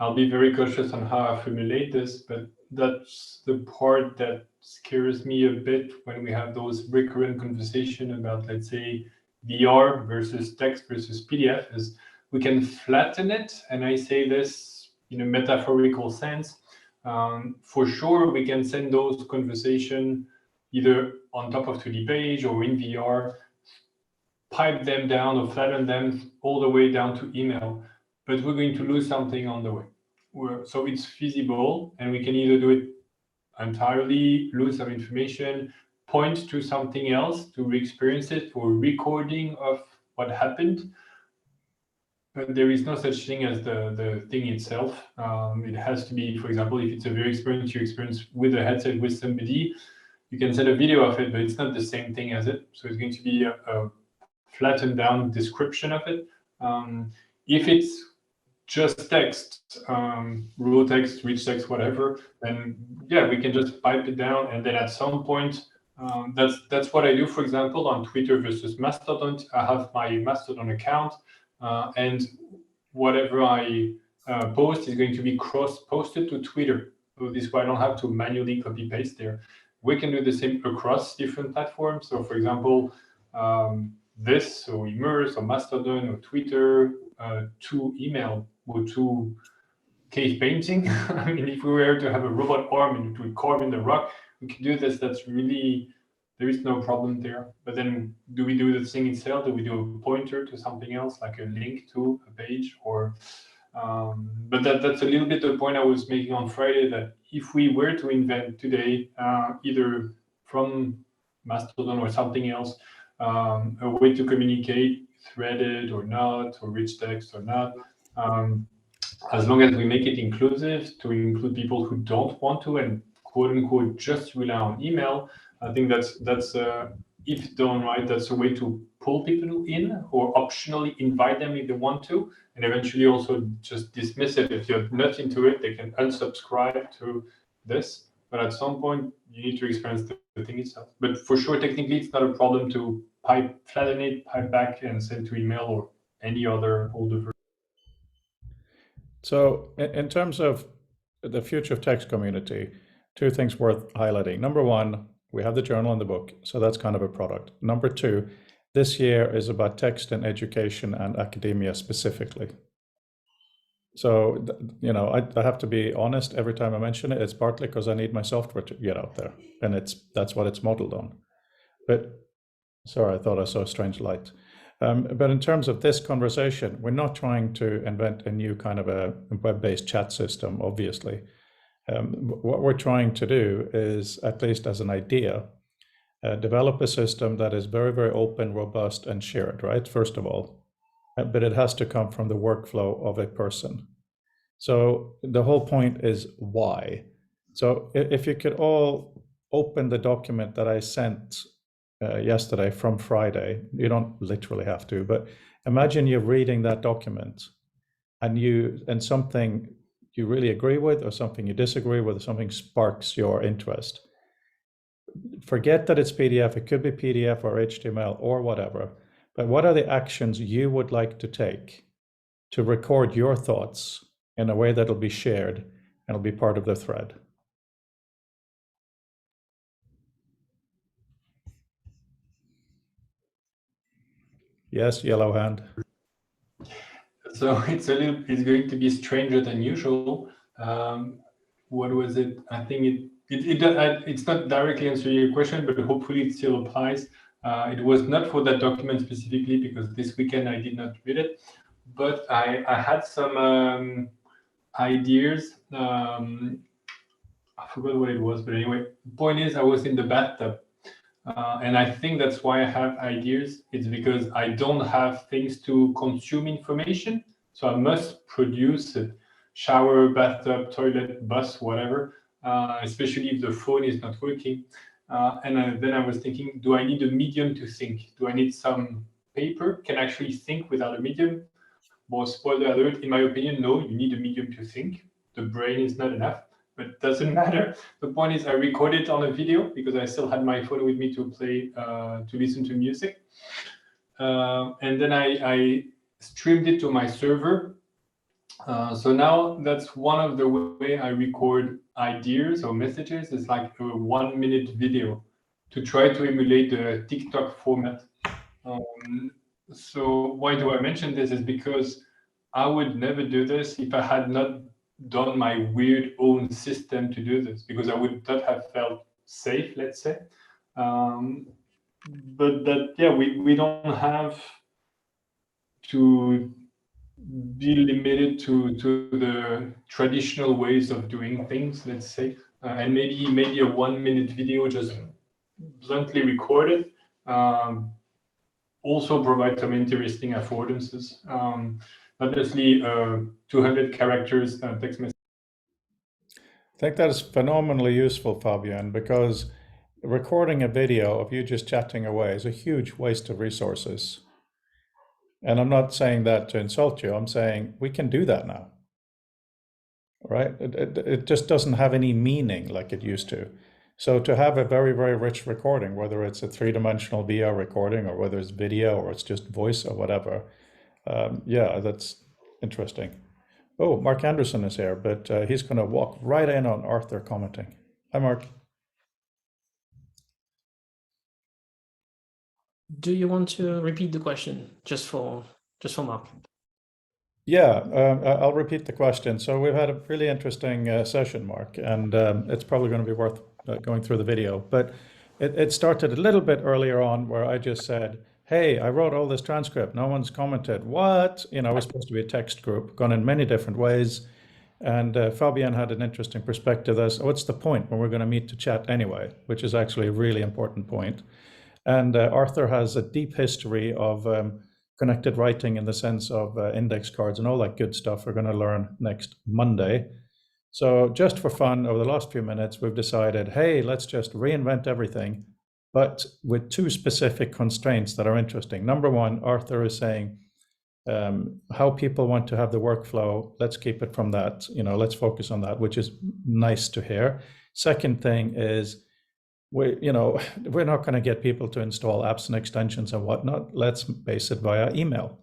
I'll be very cautious on how I formulate this, but that's the part that scares me a bit when we have those recurrent conversation about, let's say, VR versus text versus PDF, is we can flatten it. And I say this in a metaphorical sense. For sure, we can send those conversation either on top of 2D page or in VR, pipe them down or flatten them all the way down to email, but we're going to lose something on the way. So it's feasible, and we can either do it entirely, lose some information, point to something else to re-experience it for recording of what happened. But there is no such thing as the thing itself. It has to be, for example, if it's a very experience you experience with a headset with somebody, you can send a video of it, but it's not the same thing as it. So it's going to be a flattened down description of it. If it's just text, raw text, rich text, whatever, then yeah, we can just pipe it down, and then at some point, that's what I do. For example, on Twitter versus Mastodon, I have my Mastodon account, and whatever I post is going to be cross-posted to Twitter. So this way I don't have to manually copy-paste there. We can do the same across different platforms. So for example, this, or Immerse, or Mastodon, or Twitter, to email, or to cave painting. I mean, if we were to have a robot arm and it would carve in the rock, we can do this. That's really, there is no problem there. But then do we do the thing itself? Do we do a pointer to something else, like a link to a page? Or but that's a little bit the point I was making on Friday, that if we were to invent today, either from Mastodon or something else, a way to communicate, threaded or not, or rich text or not, as long as we make it inclusive, to include people who don't want to and quote unquote just rely on email, I think that's if done right, that's a way to pull people in, or optionally invite them if they want to, and eventually also just dismiss it. If you're not into it, they can unsubscribe to this. But at some point, you need to experience the thing itself. But for sure, technically, it's not a problem to flatten it, pipe back, and send to email or any other older version. So in terms of the future of text community, two things worth highlighting. Number one, we have the journal and the book, so that's kind of a product. Number two, This year is about text and education and academia specifically. So, you know, I have to be honest every time I mention it. It's partly because I need my software to get out there, and that's what it's modeled on. But sorry, I thought I saw a strange light. But in terms of this conversation, we're not trying to invent a new kind of a web-based chat system, obviously. What we're trying to do is, at least as an idea, develop a system that is very, very open, robust, and shared, right? First of all, but it has to come from the workflow of a person. So the whole point is why. So if you could all open the document that I sent yesterday from Friday, you don't literally have to, but imagine you're reading that document and something you really agree with, or something you disagree with, or something sparks your interest. Forget that it's PDF, it could be PDF or HTML or whatever, but what are the actions you would like to take to record your thoughts in a way that'll be shared and it'll be part of the thread? Yes, yellow hand. So it's going to be stranger than usual. What was it? I think it's not directly answering your question, but hopefully it still applies. It was not for that document specifically, because this weekend I did not read it, but I had some ideas. I forgot what it was, but anyway, the point is I was in the bathtub. And I think that's why I have ideas. It's because I don't have things to consume information. So I must produce it. Shower, bathtub, toilet, bus, whatever, especially if the phone is not working. And then I was thinking, do I need a medium to think? Do I need some paper? Can I actually think without a medium? Well, spoiler alert, in my opinion, no, you need a medium to think. The brain is not enough. But it doesn't matter. The point is I recorded on a video because I still had my phone with me to play, to listen to music. And then I streamed it to my server. So now that's one of the way I record ideas or messages. It's like a 1 minute video to try to emulate the TikTok format. So why do I mention this? Is because I would never do this if I had not done my weird own system to do this, because I would not have felt safe, let's say. But that, yeah, we don't have to be limited to the traditional ways of doing things, let's say. And maybe a 1 minute video just bluntly recorded also provide some interesting affordances. Obviously, 200 characters text message. I think that is phenomenally useful, Fabian, because recording a video of you just chatting away is a huge waste of resources. And I'm not saying that to insult you. I'm saying we can do that now, right? It just doesn't have any meaning like it used to. So to have a very, very rich recording, whether it's a three-dimensional VR recording or whether it's video or it's just voice or whatever, yeah, that's interesting. Oh, Mark Anderson is here, but he's going to walk right in on Arthur commenting. Hi, Mark. Do you want to repeat the question just for Mark? Yeah, I'll repeat the question. So we've had a really interesting session, Mark, and it's probably going to be worth going through the video. But it started a little bit earlier on where I just said, hey, I wrote all this transcript. No one's commented. What? You know, we're supposed to be a text group, gone in many different ways. And Fabian had an interesting perspective as, what's the point when we're going to meet to chat anyway, which is actually a really important point. And Arthur has a deep history of connected writing in the sense of index cards and all that good stuff we're going to learn next Monday. So just for fun, over the last few minutes, we've decided, hey, let's just reinvent everything, but with two specific constraints that are interesting. Number one, Arthur is saying how people want to have the workflow. Let's keep it from that. You know, let's focus on that, which is nice to hear. Second thing is, we're not going to get people to install apps and extensions and whatnot. Let's base it via email.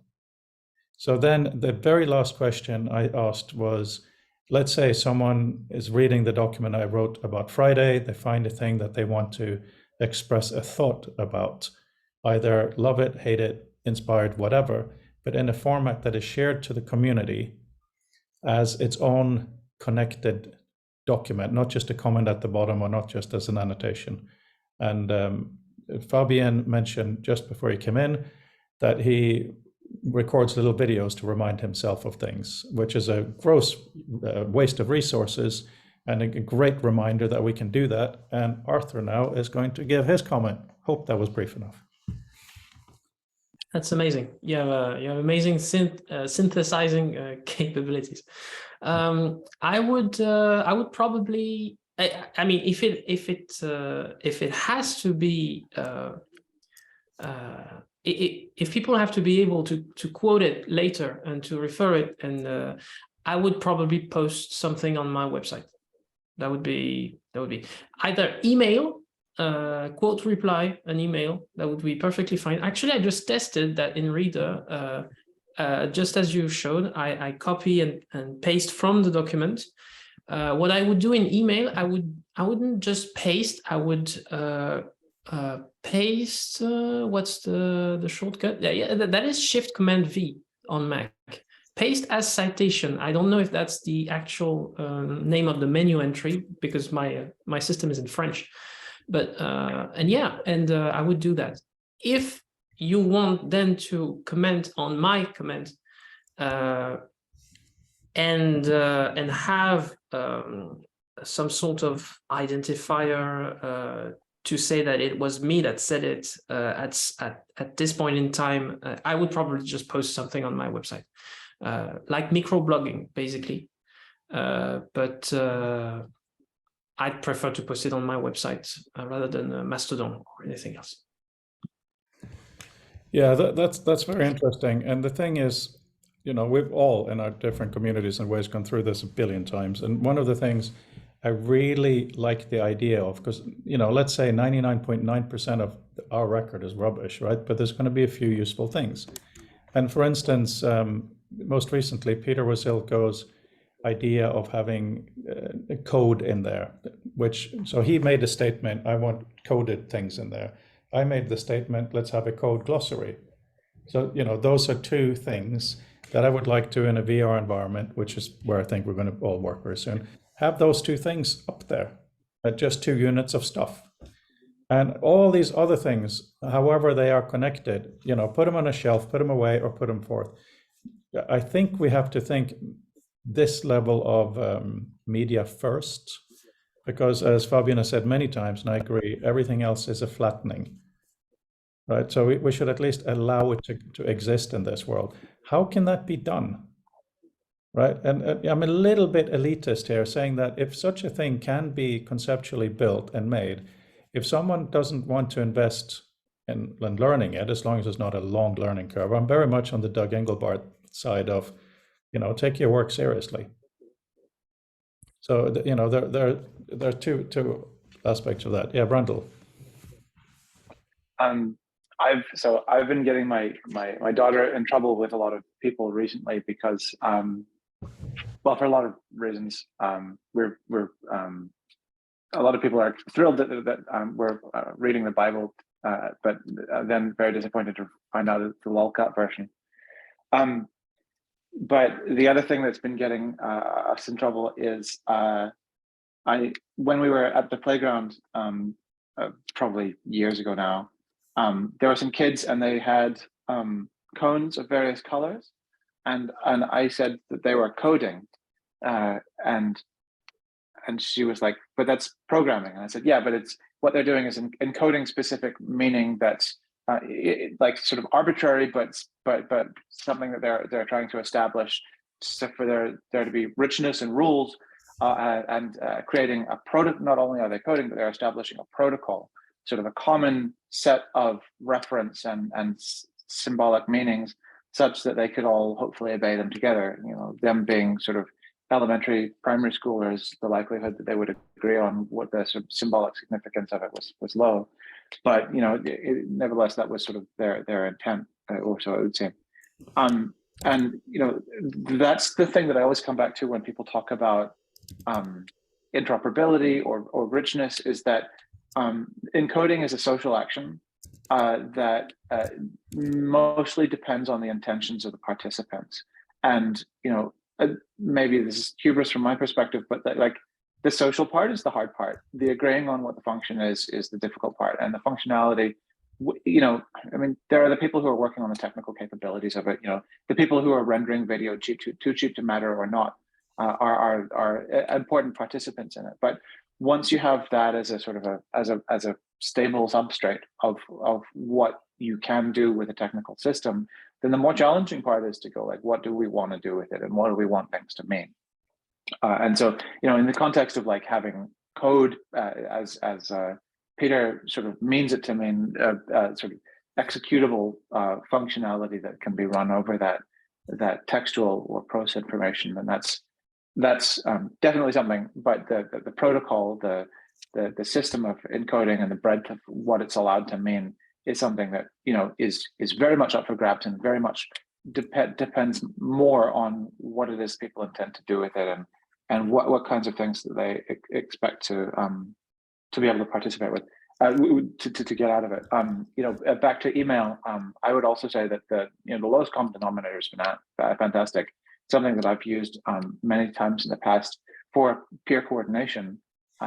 So then the very last question I asked was, let's say someone is reading the document I wrote about Friday. They find a thing that they want to express a thought about. either love it, hate it, inspired, whatever, but in a format that is shared to the community as its own connected document, not just a comment at the bottom or not just as an annotation. And Fabien mentioned just before he came in that he records little videos to remind himself of things, which is a gross waste of resources and a great reminder that we can do that. And Arthur now is going to give his comment. Hope that was brief enough. That's amazing. You have amazing synthesizing capabilities. I would probably. I mean, if it has to be, if people have to be able to quote it later and to refer it, and I would probably post something on my website. That would be either email. Quote reply an email, that would be perfectly fine. Actually, I just tested that in Reader, just as you showed. I copy and paste from the document. What I would do in email, I wouldn't just paste. I would paste. What's the shortcut? Yeah, that is Shift Command V on Mac. Paste as citation. I don't know if that's the actual name of the menu entry because my system is in French. But I would do that. If you want then to comment on my comment and have some sort of identifier to say that it was me that said it at this point in time, I would probably just post something on my website, like microblogging, basically. But I'd prefer to post it on my website rather than Mastodon or anything else. Yeah, that's very interesting. And the thing is, we've all in our different communities and ways gone through this a billion times. And one of the things I really like the idea of, because, let's say 99.9% of our record is rubbish, right? But there's going to be a few useful things. And for instance, most recently, Peter Wasilko's idea of having a code in there, so he made a statement, I want coded things in there. I made the statement, let's have a code glossary. So, those are two things that I would like to, in a VR environment, which is where I think we're going to all work very soon, have those two things up there, just 2 units of stuff. And all these other things, however they are connected, put them on a shelf, put them away, or put them forth. I think we have to think this level of media first, because as Fabien has said many times, and I agree, everything else is a flattening, right? So we should at least allow it to exist in this world. How can that be done, right? And I'm a little bit elitist here, saying that if such a thing can be conceptually built and made, if someone doesn't want to invest in learning it, as long as it's not a long learning curve, I'm very much on the Doug Engelbart side of, take your work seriously. So, there are two aspects of that. Yeah, Brandel. I've been getting my daughter in trouble with a lot of people recently because, for a lot of reasons, we're a lot of people are thrilled that we're reading the Bible, but then very disappointed to find out it's the lolcat version. But the other thing that's been getting us in trouble is when we were at the playground probably years ago now, there were some kids and they had cones of various colors, and I said that they were coding, and she was like, "But that's programming." And I said, "Yeah, but it's what they're doing is encoding specific meaning that's like sort of arbitrary, but something that they're trying to establish, so for there to be richness and rules, and creating a product. Not only are they coding, but they're establishing a protocol, sort of a common set of reference and symbolic meanings, such that they could all hopefully obey them together. Them being sort of elementary, primary schoolers, the likelihood that they would agree on what the sort of symbolic significance of it was low. But nevertheless, that was sort of their intent, or so it would seem. And that's the thing that I always come back to when people talk about interoperability or richness, is that encoding is a social action, that mostly depends on the intentions of the participants. And maybe this is hubris from my perspective, but that, like, the social part is the hard part. The agreeing on what the function is the difficult part, and the functionality. I mean, there are the people who are working on the technical capabilities of it. The people who are rendering video too cheap to matter or not are important participants in it. But once you have that as a sort of as a stable substrate of what you can do with a technical system, then the more challenging part is to go, like, what do we want to do with it, and what do we want things to mean? And so, in the context of like having code as Peter sort of means it to mean sort of executable functionality that can be run over that textual or prose information, and that's definitely something. But the protocol, the system of encoding and the breadth of what it's allowed to mean is something that is very much up for grabs, and very much depends more on what it is people intend to do with it, and what kinds of things that they expect to be able to participate with, to get out of it. Back to email, I would also say that the lowest common denominator has been fantastic. Something that I've used many times in the past for peer coordination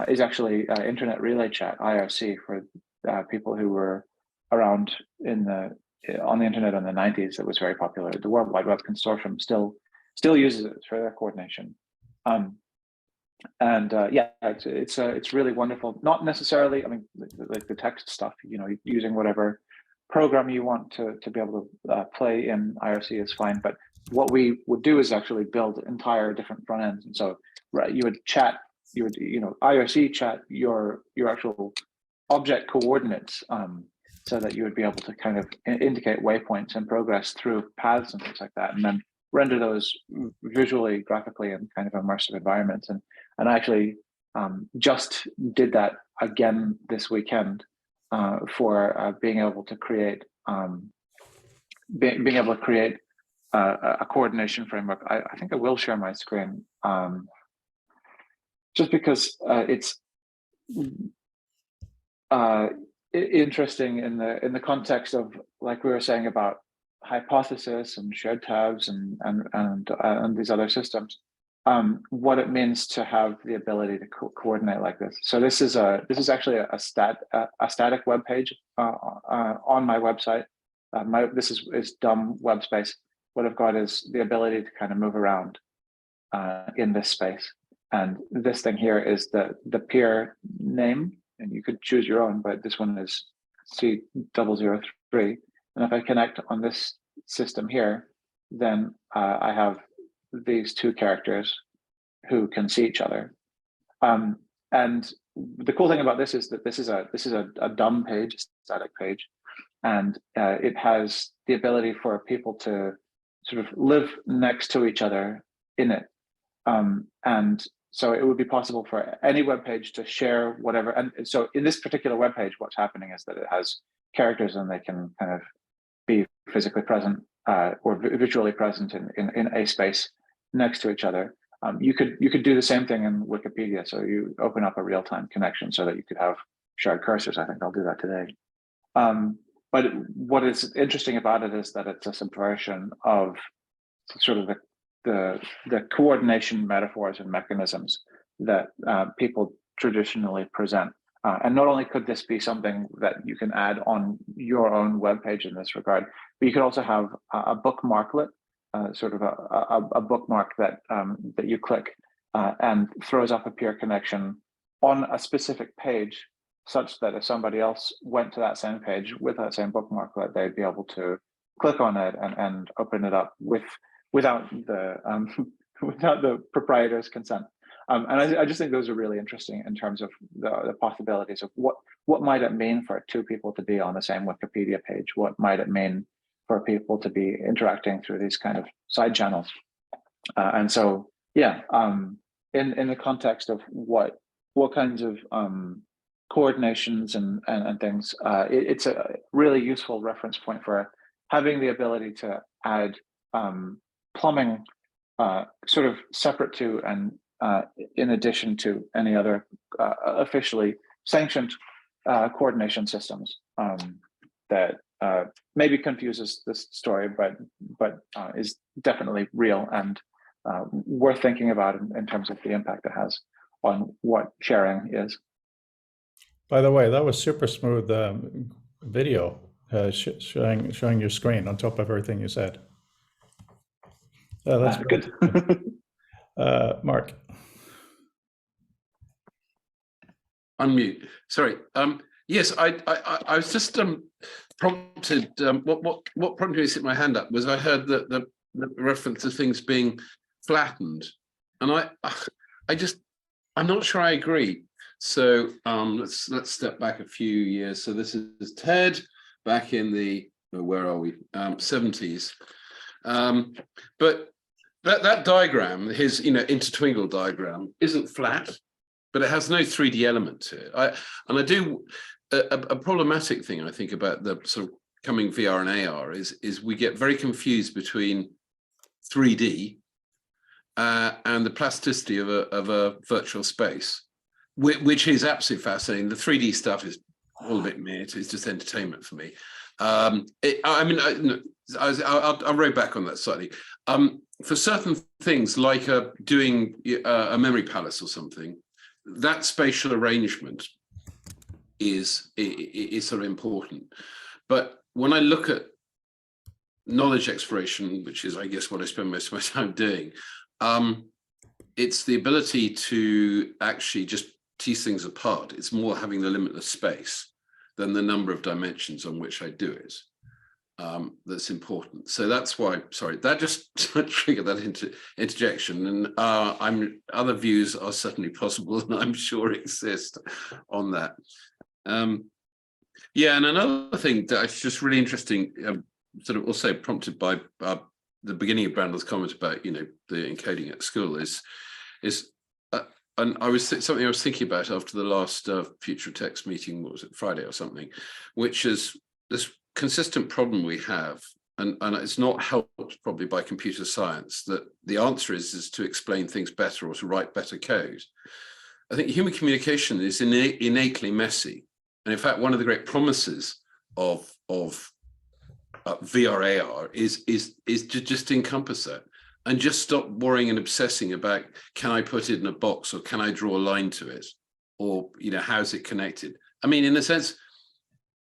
is actually Internet Relay Chat, IRC, for people who were around on the internet in the 90s. It was very popular. The World Wide Web Consortium still uses it for their coordination. It's really wonderful. Not necessarily, I mean, like the text stuff, using whatever program you want to be able to play in IRC is fine. But what we would do is actually build entire different front ends. And so, right, you would IRC chat your actual object coordinates, so that you would be able to kind of indicate waypoints and progress through paths and things like that, and then render those visually, graphically, in kind of immersive environments. And I actually just did that again this weekend for being able to create a coordination framework. I think I will share my screen, just because it's interesting in the context of, like we were saying, about hypothesis and shared tabs and these other systems, what it means to have the ability to coordinate like this. So this is actually a static web page on my website. This is dumb web space. What I've got is the ability to kind of move around in this space, and this thing here is the peer name, and you could choose your own, but this one is C003. And if I connect on this system here, then I have these two characters who can see each other. And the cool thing about this is that this is a dumb page, static page, and it has the ability for people to sort of live next to each other in it. And so it would be possible for any web page to share whatever. And so in this particular web page, what's happening is that it has characters, and they can kind of be physically present or visually present in a space next to each other. You could do the same thing in Wikipedia. So you open up a real-time connection so that you could have shared cursors. I think I'll do that today. But what is interesting about it is that it's a subversion of sort of the coordination metaphors and mechanisms that people traditionally present. And not only could this be something that you can add on your own web page in this regard, but you could also have a bookmarklet, sort of a bookmark that you click and throws up a peer connection on a specific page, such that if somebody else went to that same page with that same bookmarklet, they'd be able to click on it and open it up without the proprietor's consent. And I just think those are really interesting in terms of the possibilities of what might it mean for two people to be on the same Wikipedia page? What might it mean for people to be interacting through these kind of side channels? And so, yeah, in the context of what kinds of coordinations and things, it's a really useful reference point for having the ability to add plumbing sort of separate to and in addition to any other officially sanctioned coordination systems. that maybe confuses this story, but is definitely real and worth thinking about in terms of the impact it has on what sharing is. By the way, that was super smooth video showing your screen on top of everything you said. That's good. Mark. Unmute. Sorry. Yes, I was just prompted. What prompted me to sit my hand up was I heard the reference to things being flattened, and I'm not sure I agree. So let's step back a few years. So this is Ted back in the where are we 70s, but that diagram, his intertwinkle diagram, isn't flat, but it has no 3D element to it. I do a problematic thing I think about the sort of coming VR and AR is we get very confused between 3D and the plasticity of a virtual space, which is absolutely fascinating. The 3D stuff is all a bit meh. It's just entertainment for me. I'll row back on that slightly. For certain things like doing a memory palace or something, that spatial arrangement is sort of important. But when I look at knowledge exploration, which is, I guess, what I spend most of my time doing, it's the ability to actually just tease things apart. It's more having the limitless space than the number of dimensions on which I do it. That's important. So that's why, sorry, that just triggered that interjection. And other views are certainly possible, and I'm sure exist on that. Yeah, and another thing that's just really interesting, sort of also prompted by the beginning of Brandon's comment about the encoding at school is and something I was thinking about after the last Future Text meeting. What was it, Friday or something, which is this consistent problem we have, and it's not helped probably by computer science, that the answer is to explain things better or to write better code. I think human communication is innately messy, and in fact, one of the great promises of VR AR is to just encompass that and just stop worrying and obsessing about, can I put it in a box, or can I draw a line to it, or how's it connected? I mean, in a sense,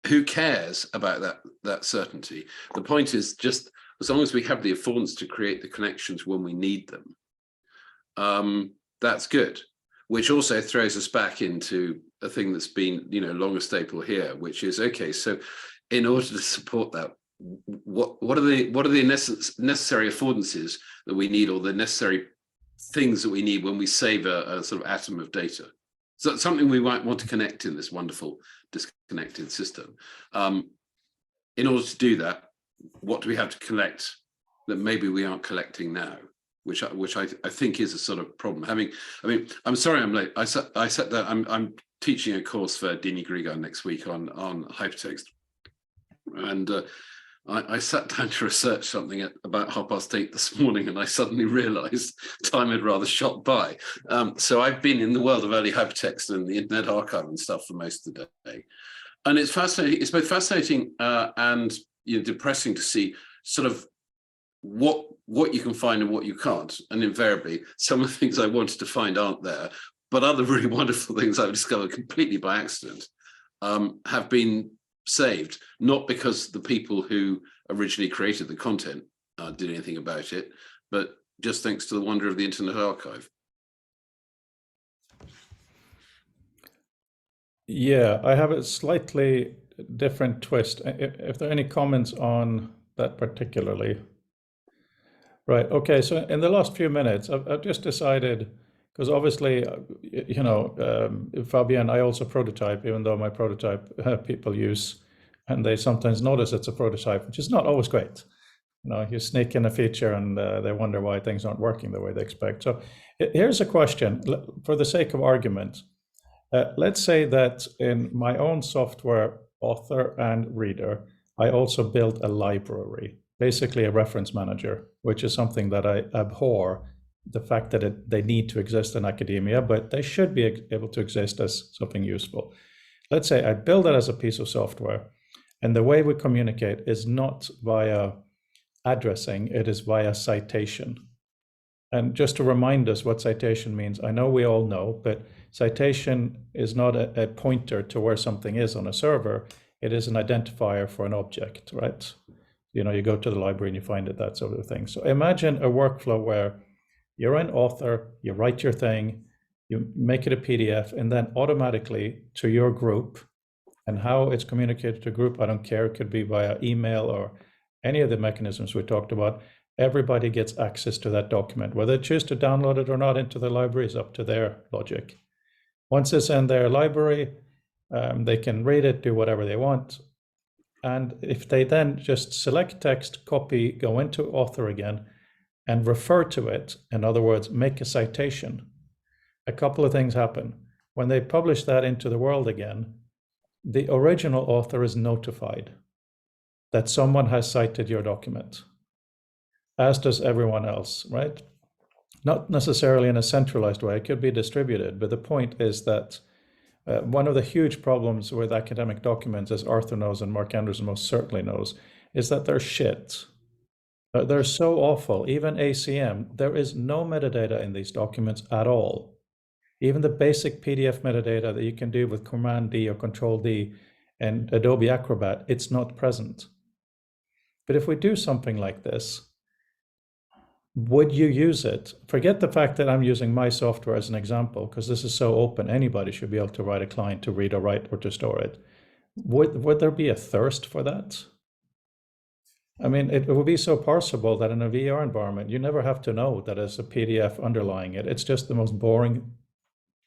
who cares about that certainty? The point is just as long as we have the affordance to create the connections when we need them, that's good. Which also throws us back into a thing that's been long a staple here, which is, okay, so in order to support that, what are the necessary affordances that we need, or the necessary things that we need when we save a sort of atom of data? So that's something we might want to connect in this wonderful disconnected system. In order to do that, what do we have to collect that maybe we aren't collecting now? Which I think is a sort of problem. I'm sorry I'm late. I sat there. I'm teaching a course for Dini Grigar next week on hypertext, and I sat down to research something at about 8:30 this morning, and I suddenly realised time had rather shot by. So I've been in the world of early hypertext and the Internet Archive and stuff for most of the day, and it's fascinating. It's both fascinating and depressing to see sort of what you can find and what you can't. And invariably, some of the things I wanted to find aren't there, but other really wonderful things I've discovered completely by accident have been saved, not because the people who originally created the content did anything about it, but just thanks to the wonder of the Internet Archive. Yeah, I have a slightly different twist. If there are any comments on that particularly. Right. Okay. So in the last few minutes, I've just decided, because obviously, Fabian, I also prototype, even though my prototype people use, and they sometimes notice it's a prototype, which is not always great. You sneak in a feature and they wonder why things aren't working the way they expect. So here's a question for the sake of argument. Let's say that in my own software, author and reader, I also built a library, basically a reference manager, which is something that I abhor, the fact that they need to exist in academia, but they should be able to exist as something useful. Let's say I build it as a piece of software, And the way we communicate is not via addressing, it is via citation. And just to remind us what citation means, I know we all know, but citation is not a pointer to where something is on a server. It is an identifier for an object, right? You know, you go to the library and you find it, that sort of thing. So imagine a workflow where you're an author, you write your thing, you make it a PDF, and then automatically to your group, and how it's communicated to a group, I don't care, it could be via email or any of the mechanisms we talked about, everybody gets access to that document. Whether they choose to download it or not into the library is up to their logic. Once it's in their library, they can read it, do whatever they want. And if they then just select text, copy, go into author again, and refer to it, in other words, make a citation, a couple of things happen. When they publish that into the world again, the original author is notified that someone has cited your document, as does everyone else, right? Not necessarily in a centralized way, it could be distributed, but the point is that one of the huge problems with academic documents, as Arthur knows and Mark Anderson most certainly knows, is that they're shit. They're so awful. Even ACM, there is no metadata in these documents at all. Even the basic PDF metadata that you can do with Command D or Control D and Adobe Acrobat, it's not present. But if we do something like this, would you use it? Forget the fact that I'm using my software as an example, because this is so open, anybody should be able to write a client to read or write or to store it. Would there be a thirst for that? I mean, it would be so parsable that in a VR environment, you never have to know that there's a PDF underlying it. It's just the most boring,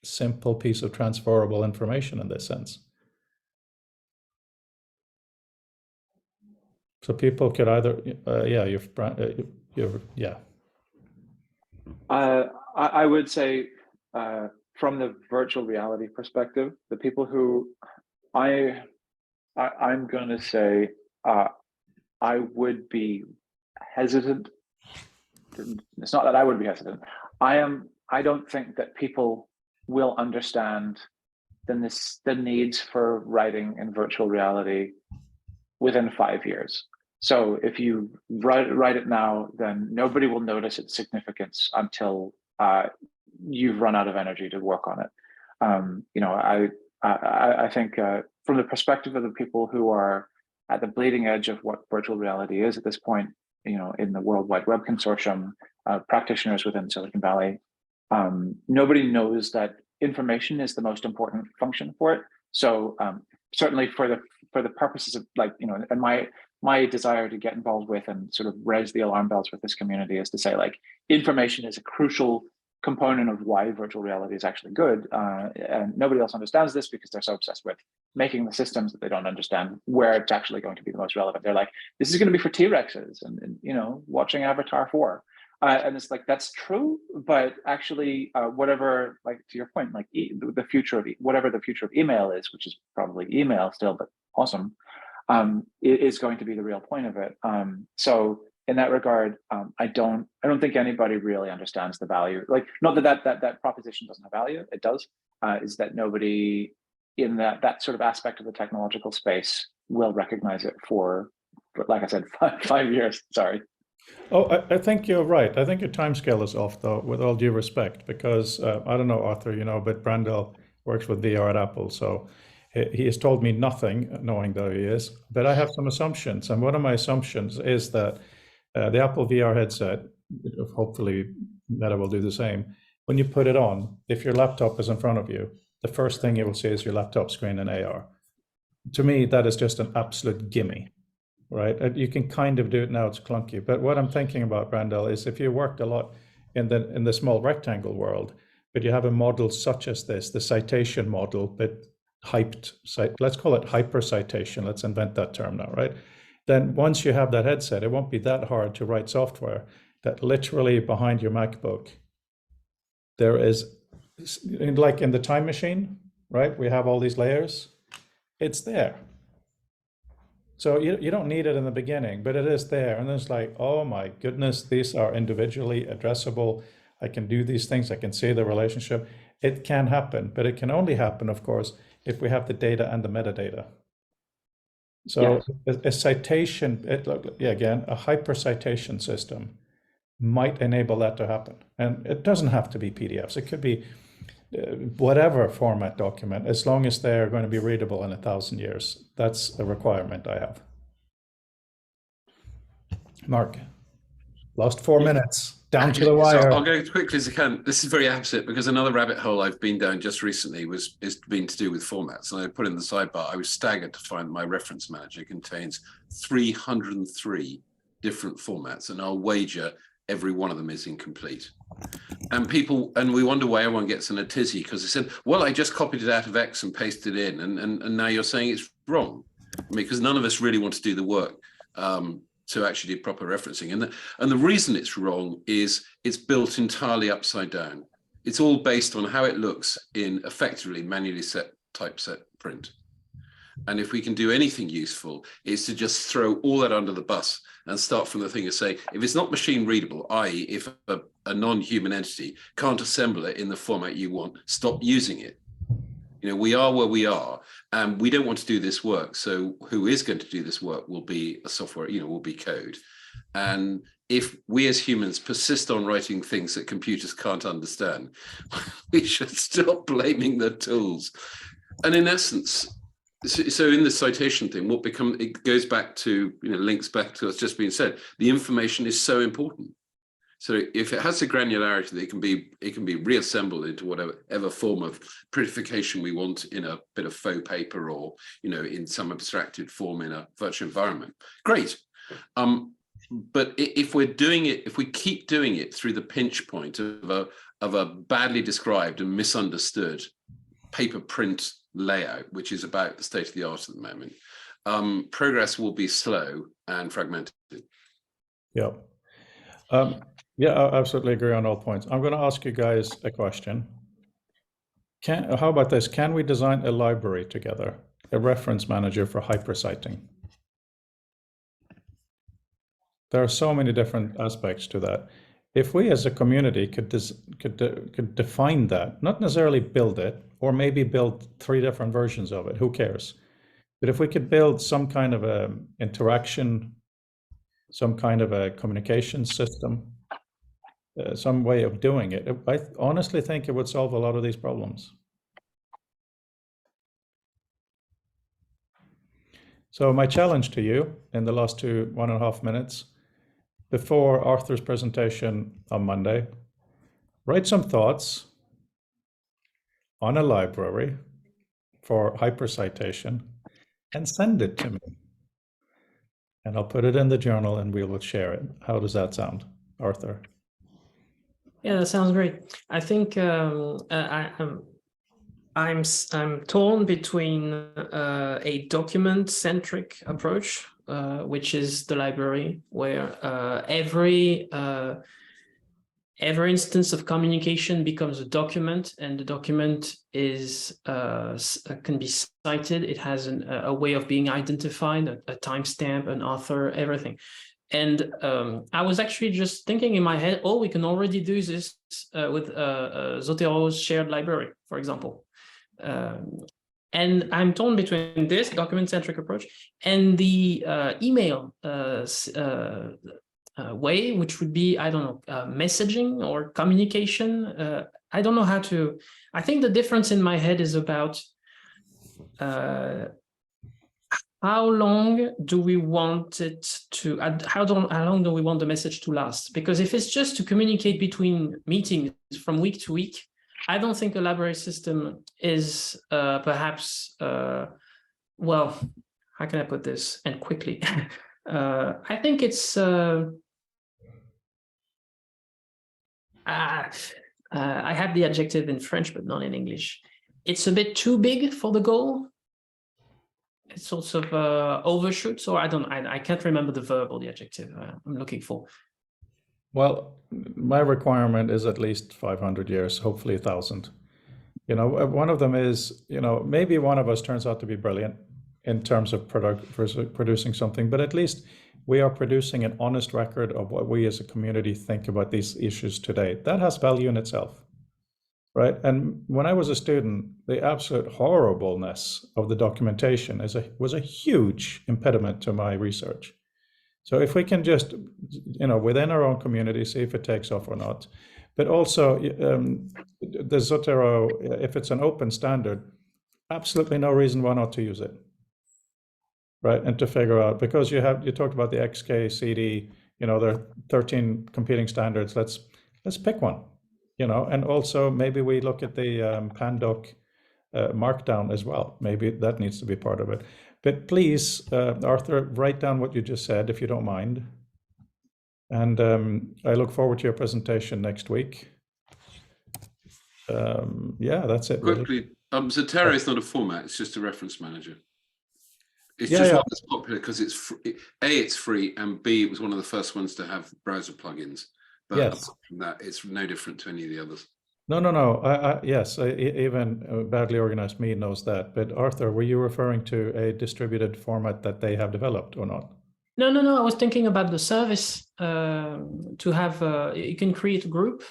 simple piece of transferable information in this sense. So people could either, yeah. I would say, from the virtual reality perspective, the people who I'm going to say, I would be hesitant. It's not that I would be hesitant. I don't think that people will understand the needs for writing in virtual reality within 5 years. So if you write it now, then nobody will notice its significance until you've run out of energy to work on it. You know, I think from the perspective of the people who are at the bleeding edge of what virtual reality is at this point, you know, in the World Wide Web Consortium, practitioners within Silicon Valley, nobody knows that information is the most important function for it. So certainly for the purposes of, like, you know, and my desire to get involved with and sort of raise the alarm bells with this community is to say, like, information is a crucial component of why virtual reality is actually good. And nobody else understands this because they're so obsessed with making the systems that they don't understand where it's actually going to be the most relevant. They're like, this is going to be for T-Rexes and you know, watching Avatar 4. And it's like, that's true, but actually whatever, like to your point, like the future of whatever the future of email is, which is probably email still, but awesome, it is going to be the real point of it. So in that regard, I don't think anybody really understands the value. Like, not that proposition doesn't have value, it does. Is that nobody in that sort of aspect of the technological space will recognize it for like I said, 5 years. Sorry. Oh, I think you're right. I think your timescale is off, though, with all due respect, because I don't know, Arthur, you know, but Brandel works with VR at Apple, so he has told me nothing, knowing though he is, but I have some assumptions. And one of my assumptions is that the Apple VR headset, hopefully Meta will do the same, when you put it on, if your laptop is in front of you, the first thing you will see is your laptop screen in AR. To me, that is just an absolute gimme. Right, you can kind of do it now, it's clunky, but what I'm thinking about, Brandel, is if you worked a lot in the small rectangle world, but you have a model such as this, the citation model, but hyped, let's call it hyper citation, let's invent that term now, right? Then once you have that headset, it won't be that hard to write software that literally behind your MacBook, there is, like in the time machine, right? We have all these layers, it's there. So you don't need it in the beginning, but it is there. And it's like, oh my goodness, these are individually addressable. I can do these things. I can see the relationship. It can happen, but it can only happen, of course, if we have the data and the metadata. So a citation, again, a hyper citation system might enable that to happen. And it doesn't have to be PDFs. It could be whatever format document, as long as they're going to be readable in 1,000 years. That's a requirement I have. Mark, last 4 minutes, down to the So wire. I'll go as quickly as I can. This is very opposite because another rabbit hole I've been down just recently is been to do with formats. And I put in the sidebar, I was staggered to find my reference manager contains 303 different formats, and I'll wager every one of them is incomplete. And we wonder why everyone gets in a tizzy because they said, well, I just copied it out of X and pasted it in, and now you're saying it's wrong. I mean, because none of us really want to do the work to actually do proper referencing. And the reason it's wrong is it's built entirely upside down. It's all based on how it looks in effectively manually set typeset print. And if we can do anything useful, it's to just throw all that under the bus and start from the thing and say, if it's not machine readable, i.e. if a non-human entity can't assemble it in the format you want, stop using it. You know, we are where we are, and we don't want to do this work. So who is going to do this work will be a software, will be code. And if we as humans persist on writing things that computers can't understand, we should stop blaming the tools. And in essence, so in the citation thing, it goes back to, links back to what's just been said. The information is so important. So if it has the granularity that it can be reassembled into whatever form of prettification we want in a bit of faux paper or, in some abstracted form in a virtual environment, great. But if we keep doing it through the pinch point of a badly described and misunderstood paper print layout, which is about the state of the art at the moment, progress will be slow and fragmented. Yeah. Yeah, I absolutely agree on all points. I'm going to ask you guys a question. How about this? Can we design a library together, a reference manager for hyperciting? There are so many different aspects to that. If we as a community could define that, not necessarily build it, or maybe build 3 different versions of it, who cares? But if we could build some kind of a interaction, some kind of a communication system, some way of doing it, I honestly think it would solve a lot of these problems. So my challenge to you in the last 1.5 minutes, before Arthur's presentation on Monday, write some thoughts on a library for hypercitation and send it to me. And I'll put it in the journal and we will share it. How does that sound, Arthur? Yeah, that sounds great. I think I'm torn between a document-centric approach, which is the library, where every instance of communication becomes a document, and the document can be cited. It has a way of being identified, a timestamp, an author, everything. And I was actually just thinking in my head, we can already do this with Zotero's shared library, for example. And I'm torn between this document-centric approach and the email way, which would be, I don't know, messaging or communication. I don't know how to. I think the difference in my head is about how long do we want it to? How long do we want the message to last? Because if it's just to communicate between meetings from week to week, I don't think a library system is perhaps, well, how can I put this and quickly? I think it's, I have the adjective in French, but not in English. It's a bit too big for the goal. It's sort of overshoots, or I can't remember the verb or the adjective I'm looking for. Well, my requirement is at least 500 years, hopefully 1,000. One of them is, maybe one of us turns out to be brilliant in terms of producing something, but at least we are producing an honest record of what we as a community think about these issues today. That has value in itself. right? And when I was a student, the absolute horribleness of the documentation was a huge impediment to my research. So if we can just, within our own community, see if it takes off or not, but also the Zotero, if it's an open standard, absolutely no reason why not to use it, right? And to figure out, because you talked about the XKCD, there are 13 competing standards. Let's pick one, and also maybe we look at the Pandoc markdown as well. Maybe that needs to be part of it. But please, Arthur, write down what you just said, if you don't mind. And I look forward to your presentation next week. Yeah, that's it. Really. Quickly, Zotero is not a format; it's just a reference manager. It's Yeah, just yeah. one that's popular because it's it's free, and B, it was one of the first ones to have browser plugins. But Yes. apart from that, it's no different to any of the others. No. Yes, even badly organized me knows that. But Arthur, were you referring to a distributed format that they have developed or not? No. I was thinking about the service to have. You can create a group,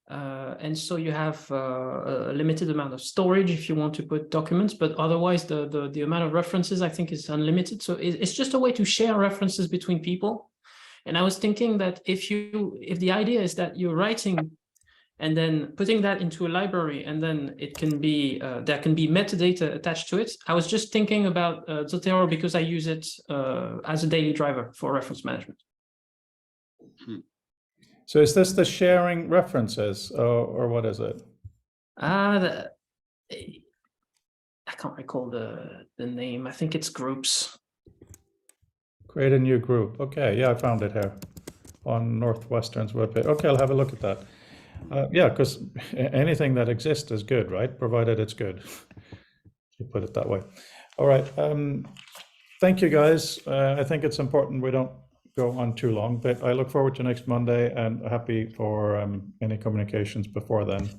and so you have a limited amount of storage if you want to put documents. But otherwise, the amount of references I think is unlimited. So it's just a way to share references between people. And I was thinking that if the idea is that you're writing and then putting that into a library, and then it can be there can be metadata attached to it. I was just thinking about Zotero because I use it as a daily driver for reference management. So is this the sharing references, or what is it? I can't recall the name. I think it's groups. Create a new group. Okay, yeah, I found it here on Northwestern's webpage. Okay, I'll have a look at that. Yeah, because anything that exists is good, right? Provided it's good. You put it that way. All right. Thank you, guys. I think it's important we don't go on too long, but I look forward to next Monday and happy for any communications before then.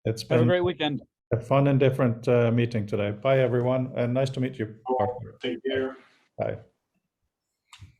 It's Have a been great weekend. a fun and different meeting today. Bye, everyone, and nice to meet you, Arthur. Take care. Bye.